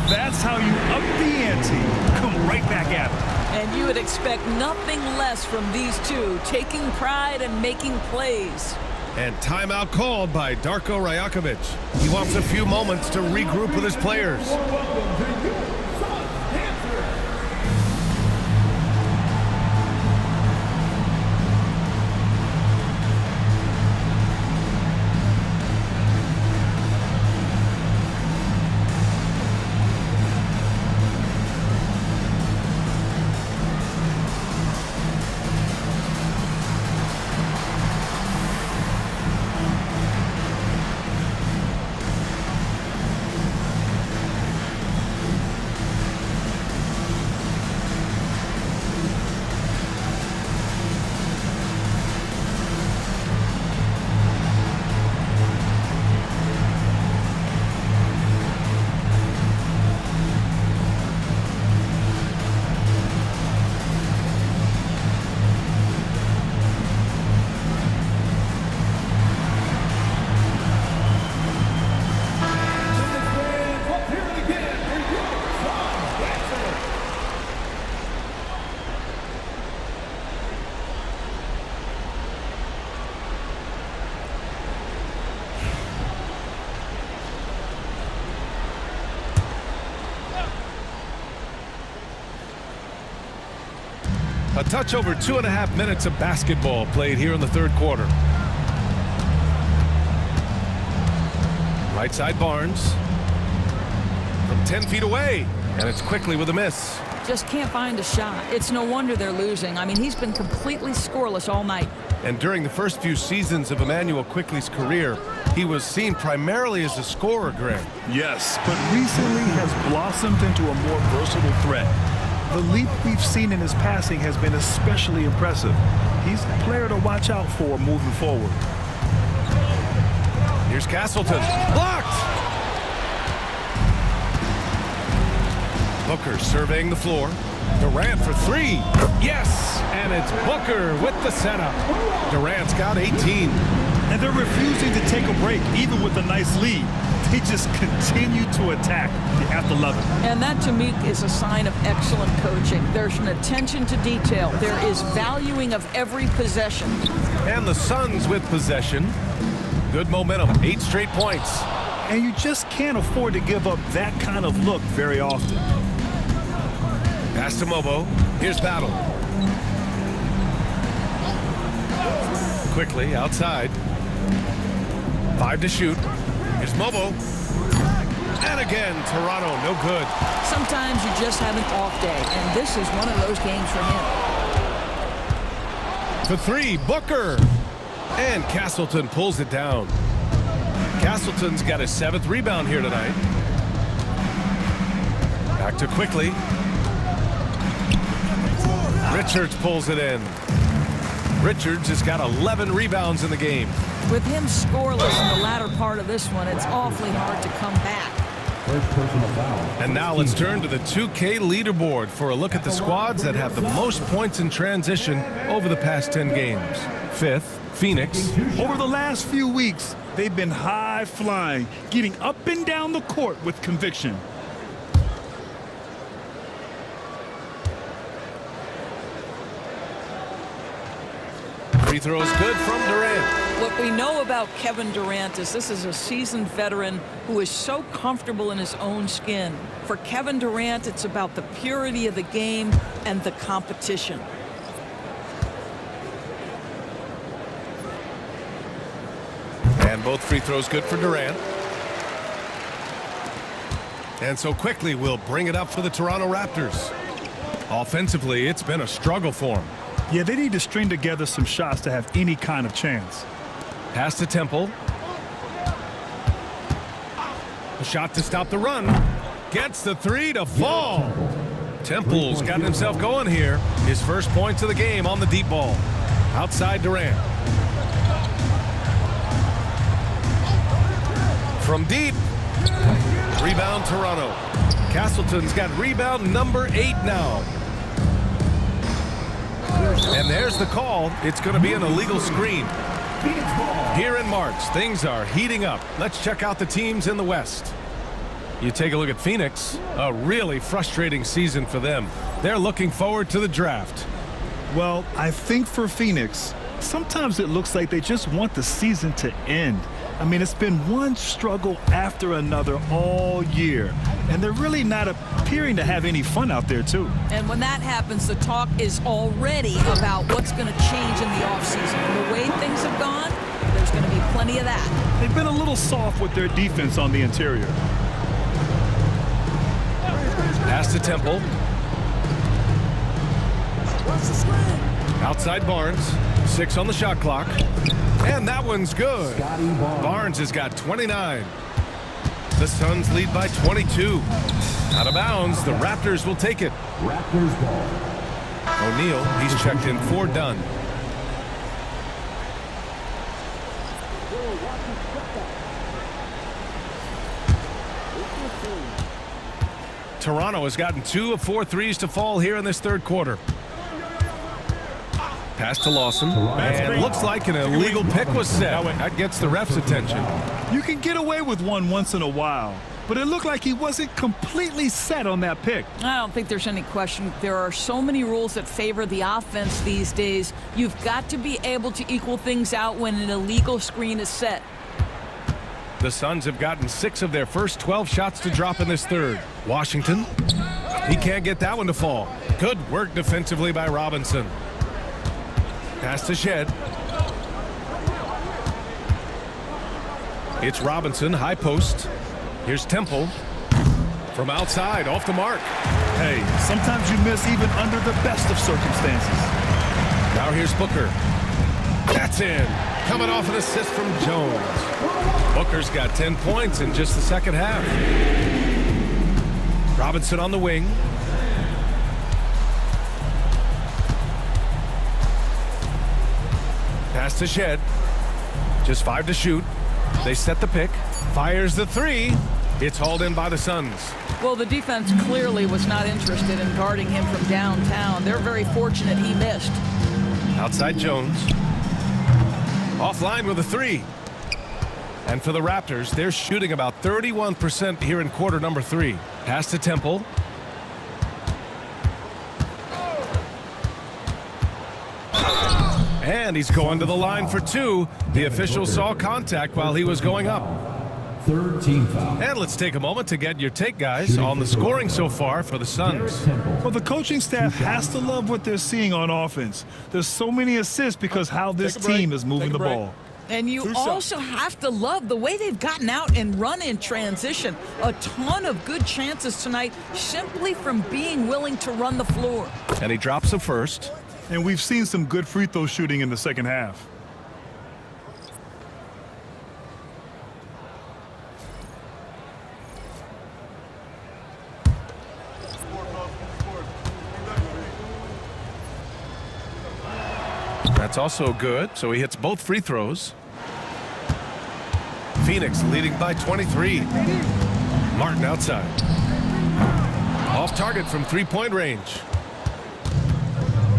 That's how you up the ante. Come right back at it. And you would expect nothing less from these two, taking pride and making plays. And timeout called by Darko Rajakovic. He wants a few moments to regroup with his players. A touch over 2.5 minutes of basketball played here in the third quarter. Right side Barnes. From 10 feet away. And it's quickly with a miss. Just can't find a shot. It's no wonder they're losing. I mean, he's been completely scoreless all night. And during the first few seasons of Emmanuel Quickley's career, he was seen primarily as a scorer, Greg. Yes, but recently has blossomed into a more versatile threat. The leap we've seen in his passing has been especially impressive. He's a player to watch out for moving forward. Here's Castleton. Blocked! Booker surveying the floor. Durant for three. Yes! And it's Booker with the setup. Durant's got 18. And they're refusing to take a break, even with a nice lead. They just continue to attack. You have to love it. And that, to me, is a sign of excellent coaching. There's an attention to detail. There is valuing of every possession. And the Suns with possession. Good momentum. 8 straight points. And you just can't afford to give up that kind of look very often. Pass to Mobo. Here's Battle. Quickly outside. 5 to shoot. Here's Mobo. And again, Toronto, no good. Sometimes you just have an off day, and this is one of those games for him. For 3, Booker. And Castleton pulls it down. Castleton's got his 7th rebound here tonight. Back to Quickley. Richards pulls it in. Richards has got 11 rebounds in the game. With him scoreless in the latter part of this one, it's awfully hard to come back. First personal foul. And now let's turn to the 2K leaderboard for a look at the squads that have the most points in transition over the past 10 games. 5th, Phoenix. Over the last few weeks, they've been high flying, getting up and down the court with conviction. Free throws good from Durant. What we know about Kevin Durant is this is a seasoned veteran who is so comfortable in his own skin. For Kevin Durant, it's about the purity of the game and the competition. And both free throws good for Durant. And so Quickly will bring it up for the Toronto Raptors. Offensively, it's been a struggle for them. Yeah, they need to string together some shots to have any kind of chance. Pass to Temple. A shot to stop the run. Gets the 3 to fall. Temple's got himself going here. His first points of the game on the deep ball. Outside Durant. From deep. Rebound Toronto. Castleton's got rebound number 8 now. And there's the call. It's going to be an illegal screen. Here in March, things are heating up. Let's check out the teams in the West. You take a look at Phoenix, a really frustrating season for them. They're looking forward to the draft. Well, I think for Phoenix, sometimes it looks like they just want the season to end. I mean, it's been one struggle after another all year, and they're really not appearing to have any fun out there, too. And when that happens, the talk is already about what's going to change in the offseason. And the way things have gone, there's going to be plenty of that. They've been a little soft with their defense on the interior. Pass to Temple. Outside Barnes. 6 on the shot clock. And that one's good. Barnes has got 29. The Suns lead by 22. Out of bounds, the Raptors will take it. Raptors ball. O'Neal, he's checked in for Dunn. Toronto has gotten 2 of 4 threes to fall here in this third quarter. Pass to Lawson, and looks like an illegal pick was set. That gets the ref's attention. You can get away with one once in a while, but it looked like he wasn't completely set on that pick. I don't think there's any question. There are so many rules that favor the offense these days. You've got to be able to equal things out when an illegal screen is set. The Suns have gotten 6 of their first 12 shots to drop in this third. Washington, he can't get that one to fall. Good work defensively by Robinson. Pass to Shed. It's Robinson, high post. Here's Temple. From outside, off the mark. Hey, sometimes you miss even under the best of circumstances. Now here's Booker. That's in. Coming off an assist from Jones. Booker's got 10 points in just the second half. Robinson on the wing. Pass to Shed. Just 5 to shoot. They set the pick. Fires the 3. It's hauled in by the Suns. Well, the defense clearly was not interested in guarding him from downtown. They're very fortunate he missed. Outside Jones. Offline with a 3. And for the Raptors, they're shooting about 31% here in quarter number 3. Pass to Temple. And he's going to the line for 2. The official saw contact while he was going up. Third team foul. And let's take a moment to get your take, guys, on the scoring so far for the Suns. Well, the coaching staff has to love what they're seeing on offense. There's so many assists because how this team is moving the ball. And you also have to love the way they've gotten out and run in transition. A ton of good chances tonight simply from being willing to run the floor. And he drops the first. And we've seen some good free throw shooting in the second half. That's also good, so he hits both free throws. Phoenix leading by 23. Martin outside. Off target from three-point range.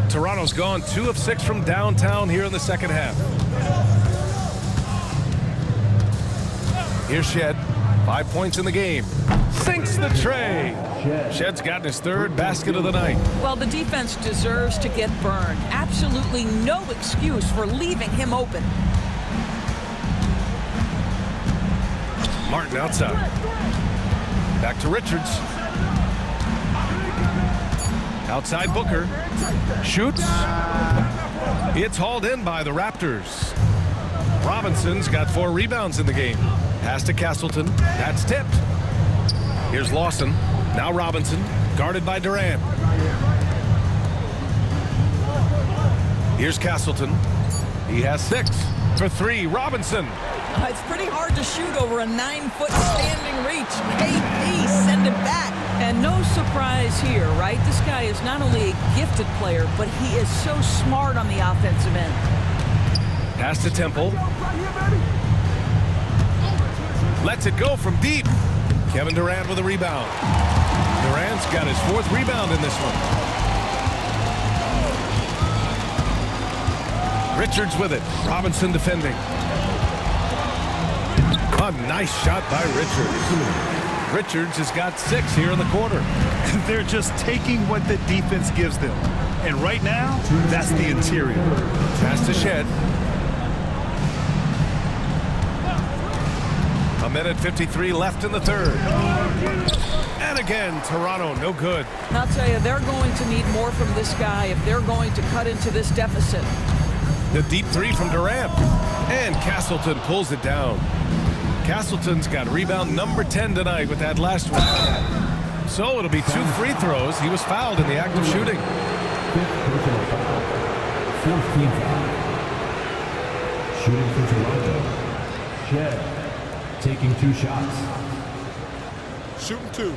Toronto's gone 2 of 6 from downtown here in the second half. Here's Shed. 5 points in the game. Sinks the tray. Shed's gotten his 3rd basket of the night. Well, the defense deserves to get burned. Absolutely no excuse for leaving him open. Martin outside. Back to Richards. Outside Booker. Shoots. It's hauled in by the Raptors. Robinson's got 4 rebounds in the game. Pass to Castleton. That's tipped. Here's Lawson. Now Robinson. Guarded by Durant. Here's Castleton. He has 6 for 3. Robinson. It's pretty hard to shoot over a 9-foot standing reach. KP, send it back. And no surprise here, right? This guy is not only a gifted player, but he is so smart on the offensive end. Pass to Temple. Lets it go from deep. Kevin Durant with a rebound. Durant's got his 4th rebound in this one. Richards with it. Robinson defending. A nice shot by Richards. Richards has got 6 here in the quarter. They're just taking what the defense gives them. And right now, that's the interior. Pass to Shed. A minute 53 left in the 3rd. And again, Toronto, no good. I'll tell you, they're going to need more from this guy if they're going to cut into this deficit. The deep 3 from Durant. And Castleton pulls it down. Castleton's got rebound number 10 tonight with that last one. So it'll be 2 free throws. He was fouled in the act of shooting. 5th personal foul. 4th team foul. Shooting for Toronto. Shed taking 2 shots. Shooting 2.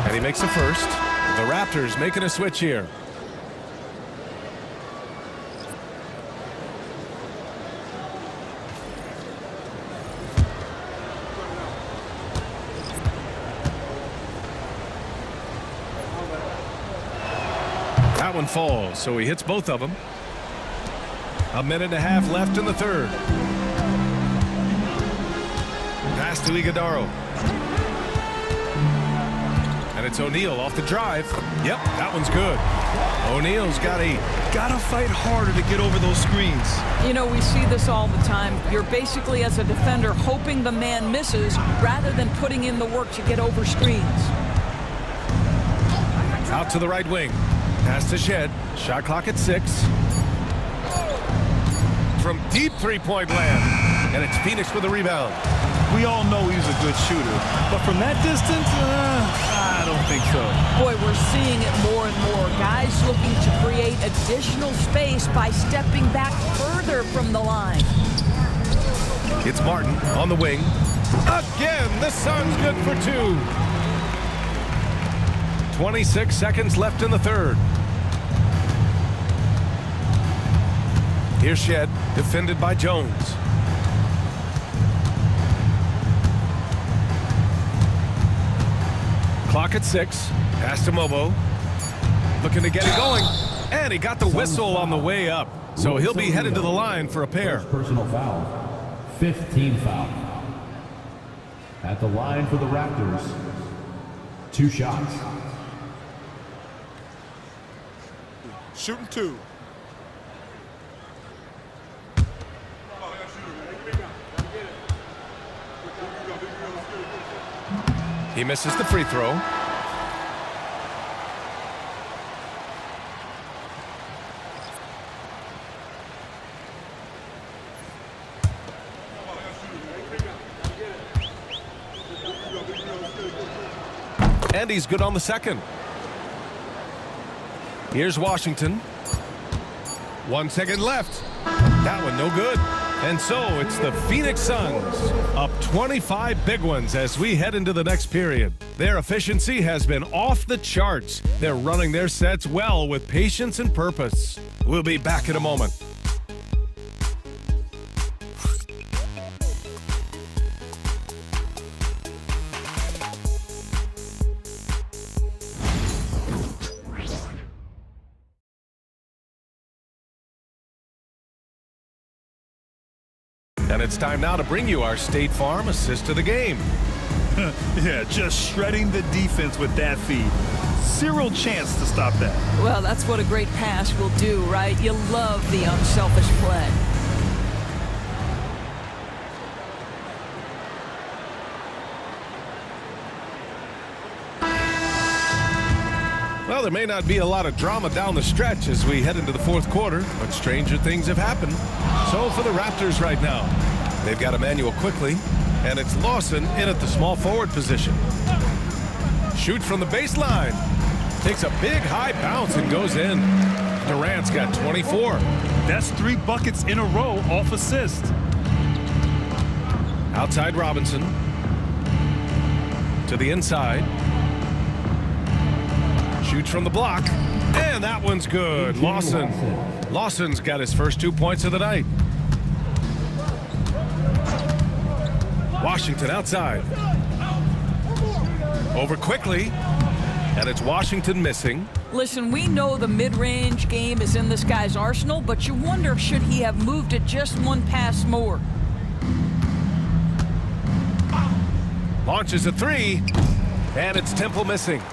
And he makes the first. The Raptors making a switch here. That one falls, so he hits both of them. A minute and a half left in the 3rd. Pass to Iguodaro. And it's O'Neal off the drive. Yep, that one's good. O'Neal's got 8. Gotta fight harder to get over those screens. You know, we see this all the time. You're basically, as a defender, hoping the man misses rather than putting in the work to get over screens. Out to the right wing. Pass to Shed. Shot clock at 6. From deep three-point land. And it's Phoenix with a rebound. We all know he's a good shooter, but from that distance, I don't think so. Boy, we're seeing it more and more. Guys looking to create additional space by stepping back further from the line. It's Martin on the wing. Again, the Suns good for 2. 26 seconds left in the third. Here's Shed, defended by Jones. Clock at 6. Pass to Mobo. Looking to get it going. And he got the whistle on the way up. So he'll be headed to the line for a pair. Personal foul. 15 foul. At the line for the Raptors. 2 shots. Shooting 2. He misses the free throw. And he's good on the second. Here's Washington. 1 second left. That one no good. And so it's the Phoenix Suns up 25 big ones as we head into the next period. Their efficiency has been off the charts. They're running their sets well with patience and purpose. We'll be back in a moment. And it's time now to bring you our State Farm assist of the game. Yeah, just shredding the defense with that feed. Zero chance to stop that. Well, that's what a great pass will do, right? You love the unselfish play. Well, there may not be a lot of drama down the stretch as we head into the fourth quarter, but stranger things have happened. So for the Raptors right now, they've got Emmanuel quickly, and it's Lawson in at the small forward position. Shoot from the baseline. Takes a big high bounce and goes in. Durant's got 24. That's 3 buckets in a row off assist. Outside Robinson. To the inside. Shoots from the block. And that one's good. Lawson's got his first 2 points of the night. Washington outside. Over quickly. And it's Washington missing. Listen, we know the mid-range game is in this guy's arsenal, but you wonder, should he have moved it just 1 pass more? Launches a 3. And it's Temple missing.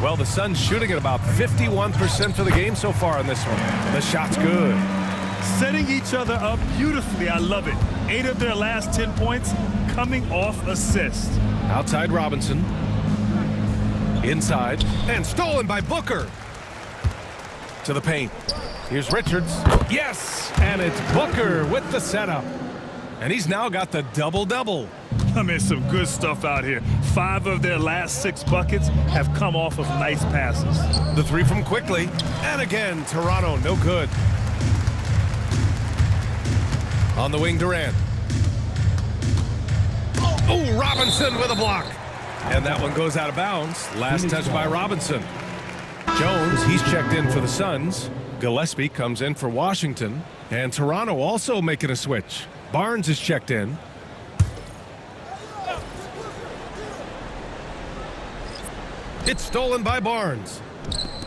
Well, the Suns shooting at about 51% for the game so far in this one. The shot's good. Setting each other up beautifully. I love it. 8 of their last 10 points coming off assist. Outside Robinson. Inside. And stolen by Booker. To the paint. Here's Richards. Yes! And it's Booker with the setup. And he's now got the double-double. I mean, some good stuff out here. 5 of their last 6 buckets have come off of nice passes. The 3 from quickly. And again, Toronto, no good. On the wing, Durant. Oh, Robinson with a block. And that one goes out of bounds. Last touch by Robinson. Jones, he's checked in for the Suns. Gillespie comes in for Washington. And Toronto also making a switch. Barnes is checked in. It's stolen by Barnes.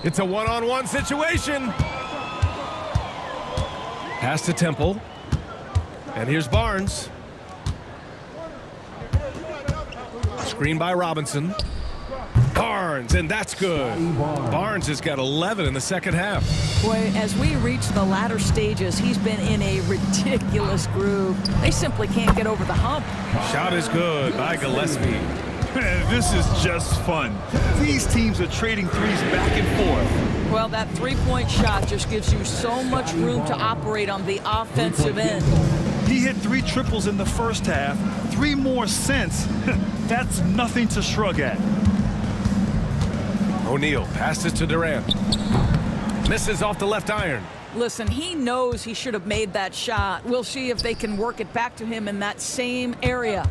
It's a one-on-one situation. Pass to Temple. And here's Barnes. Screen by Robinson. Barnes, and that's good. Barnes has got 11 in the second half. Boy, as we reach the latter stages, he's been in a ridiculous groove. They simply can't get over the hump. Shot is good by Gillespie. Man, this is just fun. These teams are trading threes back and forth. Well, that three-point shot just gives you so much room to operate on the offensive end. He hit 3 triples in the first half, 3 more since. That's nothing to shrug at. O'Neal passes to Durant. Misses off the left iron. Listen, he knows he should have made that shot. We'll see if they can work it back to him in that same area.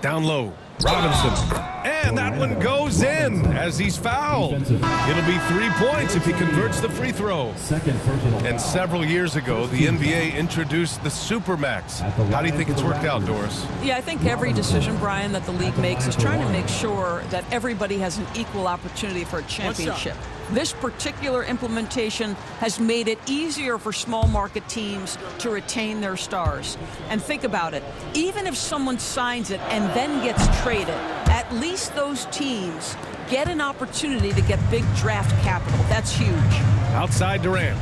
Down low, Robinson. And that one goes in as he's fouled. It'll be 3 points if he converts the free throw. And several years ago, the NBA introduced the Supermax. How do you think it's worked out, Doris? Yeah, I think every decision, Brian, that the league makes is trying to make sure that everybody has an equal opportunity for a championship. This particular implementation has made it easier for small market teams to retain their stars. And think about it, even if someone signs it and then gets traded, at least those teams get an opportunity to get big draft capital. That's huge. Outside Durant.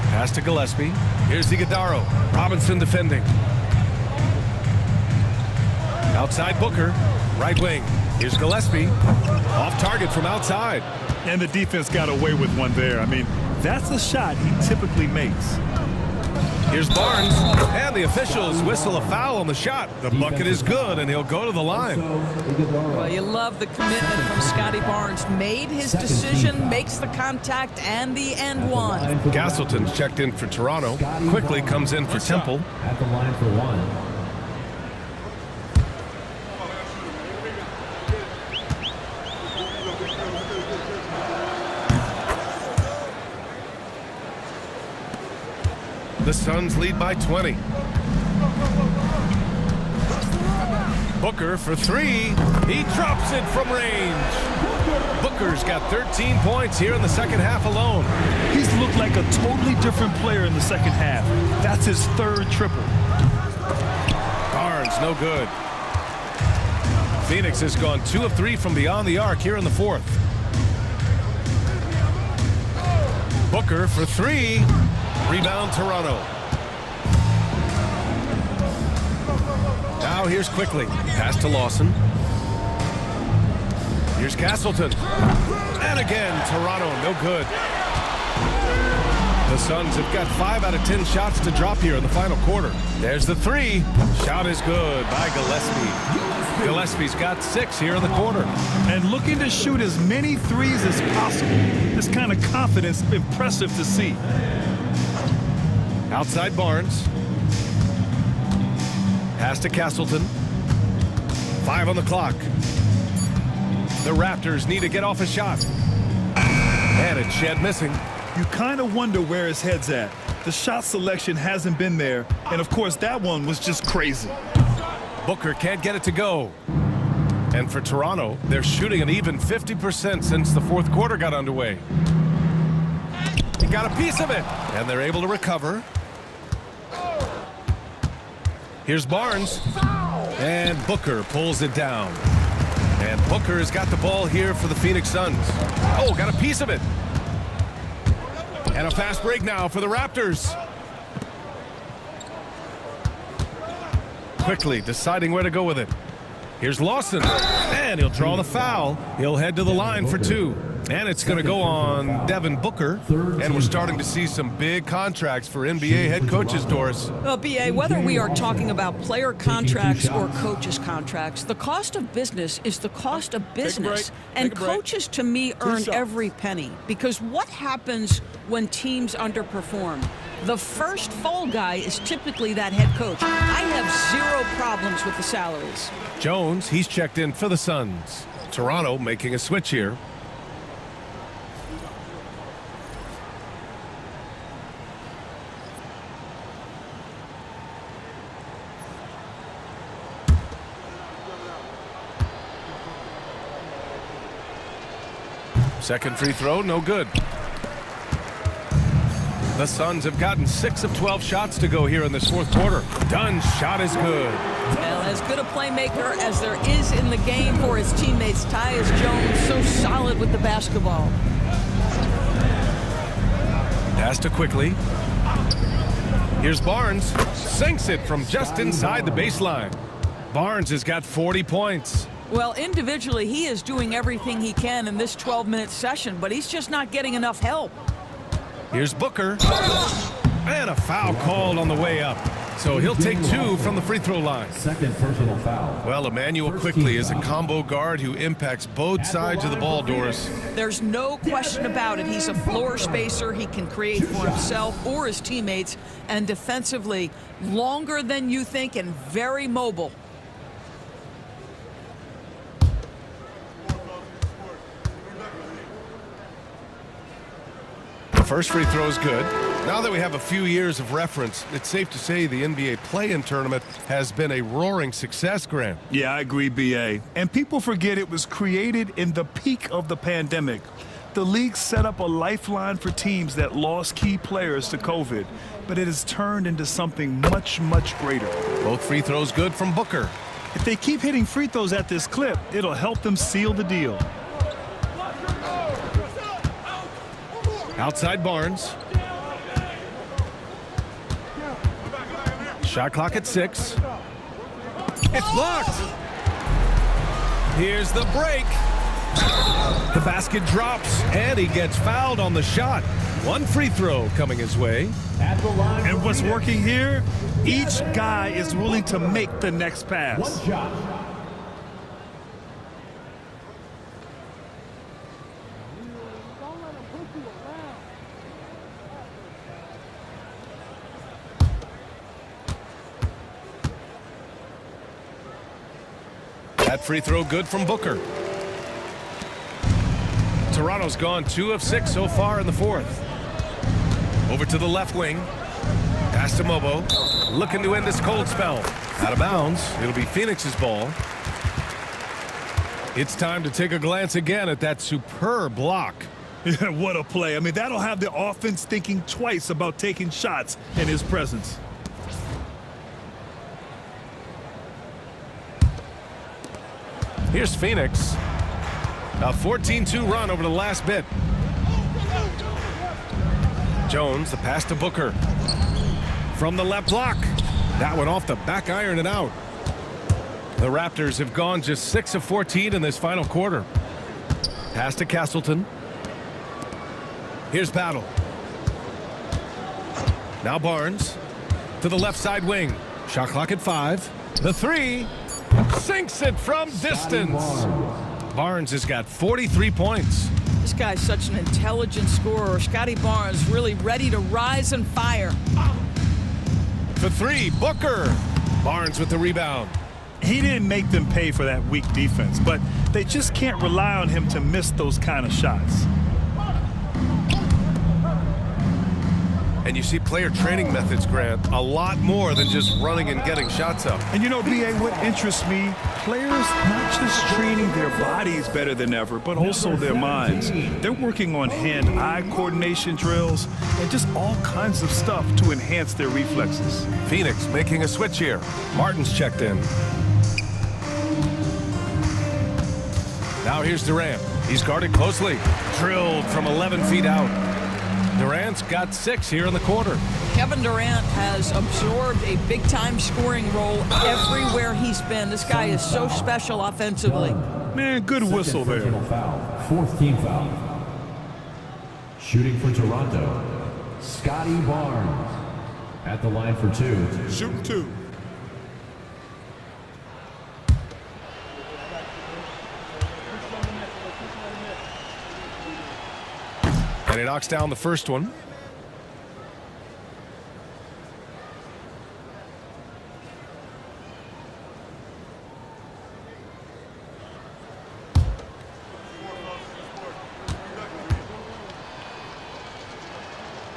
Pass to Gillespie. Here's Iguodala. Robinson defending. Outside Booker. Right wing. Here's Gillespie. Off target from outside. And the defense got away with one there. I mean, that's a shot he typically makes. Here's Barnes, and the officials whistle a foul on the shot. The bucket is good, and he'll go to the line. Well, you love the commitment from Scotty Barnes. Made his decision, makes the contact, and the and one. Castleton's checked in for Toronto. Quickly comes in for Temple. At the line for one. The Suns lead by 20. Booker for 3. He drops it from range. Booker's got 13 points here in the second half alone. He's looked like a totally different player in the second half. That's his 3rd triple. Barnes, no good. Phoenix has gone 2 of 3 from beyond the arc here in the 4th. Booker for 3. Rebound Toronto. Now here's Quickly. Pass to Lawson. Here's Castleton. And again, Toronto, no good. The Suns have got 5 out of 10 shots to drop here in the final quarter. There's the 3. Shot is good by Gillespie. Gillespie's got 6 here in the quarter. And looking to shoot as many threes as possible. This kind of confidence, impressive to see. Outside Barnes. Pass to Castleton. 5 on the clock. The Raptors need to get off a shot. And it's Shed missing. You kind of wonder where his head's at. The shot selection hasn't been there. And of course, that one was just crazy. Booker can't get it to go. And for Toronto, they're shooting an even 50% since the 4th quarter got underway. He got a piece of it. And they're able to recover. Here's Barnes, and Booker pulls it down. And Booker has got the ball here for the Phoenix Suns. Oh, got a piece of it. And a fast break now for the Raptors. Quickly deciding where to go with it. Here's Lawson, and he'll draw the foul. He'll head to the line for 2. And it's going to go on Devin Booker. And we're starting to see some big contracts for NBA head coaches, Doris. Well, B.A., whether we are talking about player contracts or coaches' contracts, the cost of business is the cost of business. And coaches, to me, earn every penny. Because what happens when teams underperform? The first fall guy is typically that head coach. I have 0 problems with the salaries. Jones, he's checked in for the Suns. Toronto making a switch here. Second free throw, no good. The Suns have gotten 6 of 12 shots to go here in this fourth quarter. Dunn's shot is good. Well, as good a playmaker as there is in the game for his teammates, Tyus Jones, so solid with the basketball. Pass to Quickly. Here's Barnes. Sinks it from just inside the baseline. Barnes has got 40 points. Well, individually, he is doing everything he can in this 12-minute session, but he's just not getting enough help. Here's Booker. And a foul called on the way up. So he'll take 2 from the free throw line. Second personal foul. Well, Emmanuel Quickly is a combo guard who impacts both sides of the ball, Doris. There's no question about it. He's a floor spacer. He can create for himself or his teammates. And defensively, longer than you think and very mobile. First free throw is good. Now that we have a few years of reference, it's safe to say the NBA play-in tournament has been a roaring success, Grant. Yeah, I agree, BA. And people forget it was created in the peak of the pandemic. The league set up a lifeline for teams that lost key players to COVID, but it has turned into something much, much greater. Both free throws good from Booker. If they keep hitting free throws at this clip, it'll help them seal the deal. Outside Barnes. Shot clock at 6. It's blocked. Here's the break. The basket drops, and he gets fouled on the shot. One free throw coming his way. And what's working here? Each guy is willing to make the next pass. One shot. That free throw good from Booker. Toronto's gone 2 of 6 so far in the fourth. Over to the left wing. Pass to Mobo. Looking to end this cold spell. Out of bounds. It'll be Phoenix's ball. It's time to take a glance again at that superb block. Yeah, what a play. I mean, that'll have the offense thinking twice about taking shots in his presence. Here's Phoenix. A 14-2 run over the last bit. Jones, the pass to Booker. From the left block. That one off the back iron and out. The Raptors have gone just 6 of 14 in this final quarter. Pass to Castleton. Here's Battle. Now Barnes. To the left side wing. Shot clock at 5. The 3. Sinks it from distance. Barnes has got 43 points. This guy's such an intelligent scorer. Scotty Barnes really ready to rise and fire. For 3, Booker. Barnes with the rebound. He didn't make them pay for that weak defense, but they just can't rely on him to miss those kind of shots. And you see player training methods, Grant, a lot more than just running and getting shots up. And you know, BA, what interests me, players not just training their bodies better than ever, but also their minds. They're working on hand-eye coordination drills and just all kinds of stuff to enhance their reflexes. Phoenix making a switch here. Martin's checked in. Now here's Durant. He's guarded closely. Drilled from 11 feet out. Durant's got 6 here in the quarter. Kevin Durant has absorbed a big-time scoring role everywhere he's been. This guy is so special offensively. Man, good whistle there. Foul. Fourth team foul. Shooting for Toronto, Scotty Barnes. At the line for 2. Shooting 2. And he knocks down the first one.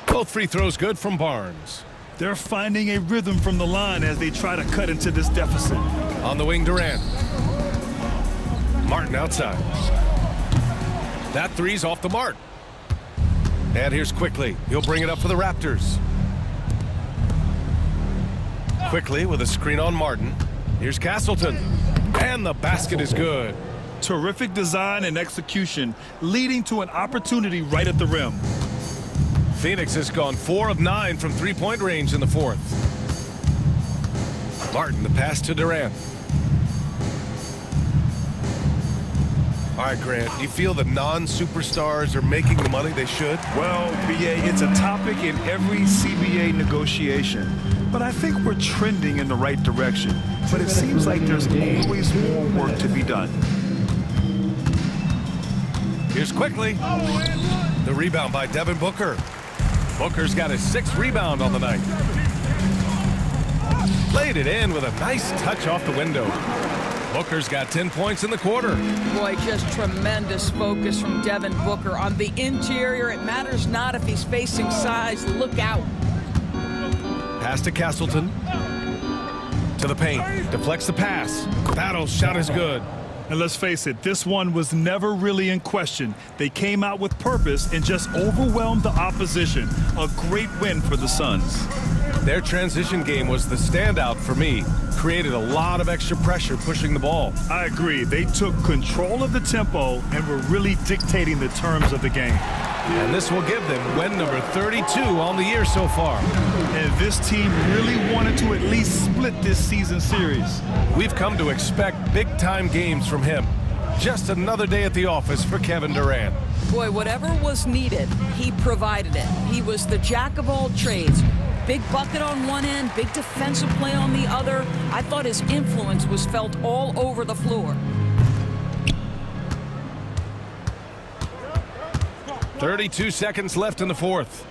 Both free throws good from Barnes. They're finding a rhythm from the line as they try to cut into this deficit. On the wing, Durant. Martin outside. That 3's off the mark. And here's Quickly. He'll bring it up for the Raptors. Quickly with a screen on Martin. Here's Castleton. And the basket is good. Terrific design and execution, leading to an opportunity right at the rim. Phoenix has gone 4 of 9 from three-point range in the fourth. Martin, the pass to Durant. All right, Grant, do you feel the non-superstars are making the money they should? Well, BA, it's a topic in every CBA negotiation. But I think we're trending in the right direction. But it seems like there's always more work to be done. Here's Quickly. The rebound by Devin Booker. Booker's got his 6th rebound on the night. Played it in with a nice touch off the window. Booker's got 10 points in the quarter. Boy, just tremendous focus from Devin Booker on the interior. It matters not if he's facing size. Look out. Pass to Castleton. To the paint. Deflects the pass. Battle shot is good. And let's face it, this one was never really in question. They came out with purpose and just overwhelmed the opposition. A great win for the Suns. Their transition game was the standout for me. Created a lot of extra pressure pushing the ball. I agree. They took control of the tempo and were really dictating the terms of the game. And this will give them win number 32 on the year so far. And this team really wanted to at least split this season series. We've come to expect big-time games from him. Just another day at the office for Kevin Durant. Boy, whatever was needed, he provided it. He was the jack of all trades. Big bucket on one end, big defensive play on the other. I thought his influence was felt all over the floor. 32 seconds left in the fourth.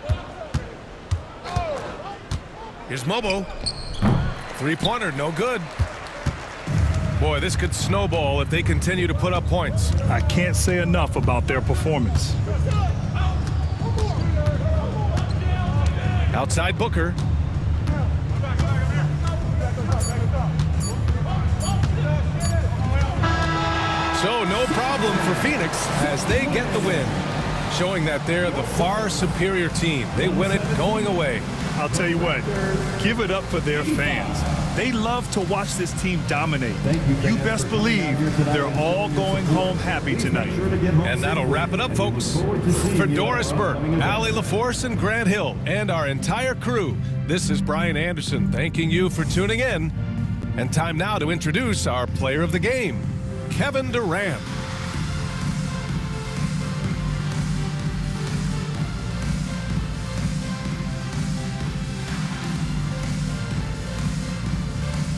Here's Mobo. Three-pointer, no good. Boy, this could snowball if they continue to put up points. I can't say enough about their performance. Outside Booker. So no problem for Phoenix as they get the win, showing that they're the far superior team. They win it going away. I'll tell you what, give it up for their fans. They love to watch this team dominate. You best believe they're all going home happy tonight. And that'll wrap it up, folks. For Doris Burke, Allie LaForce, and Grant Hill, and our entire crew, this is Brian Anderson thanking you for tuning in. And time now to introduce our player of the game, Kevin Durant.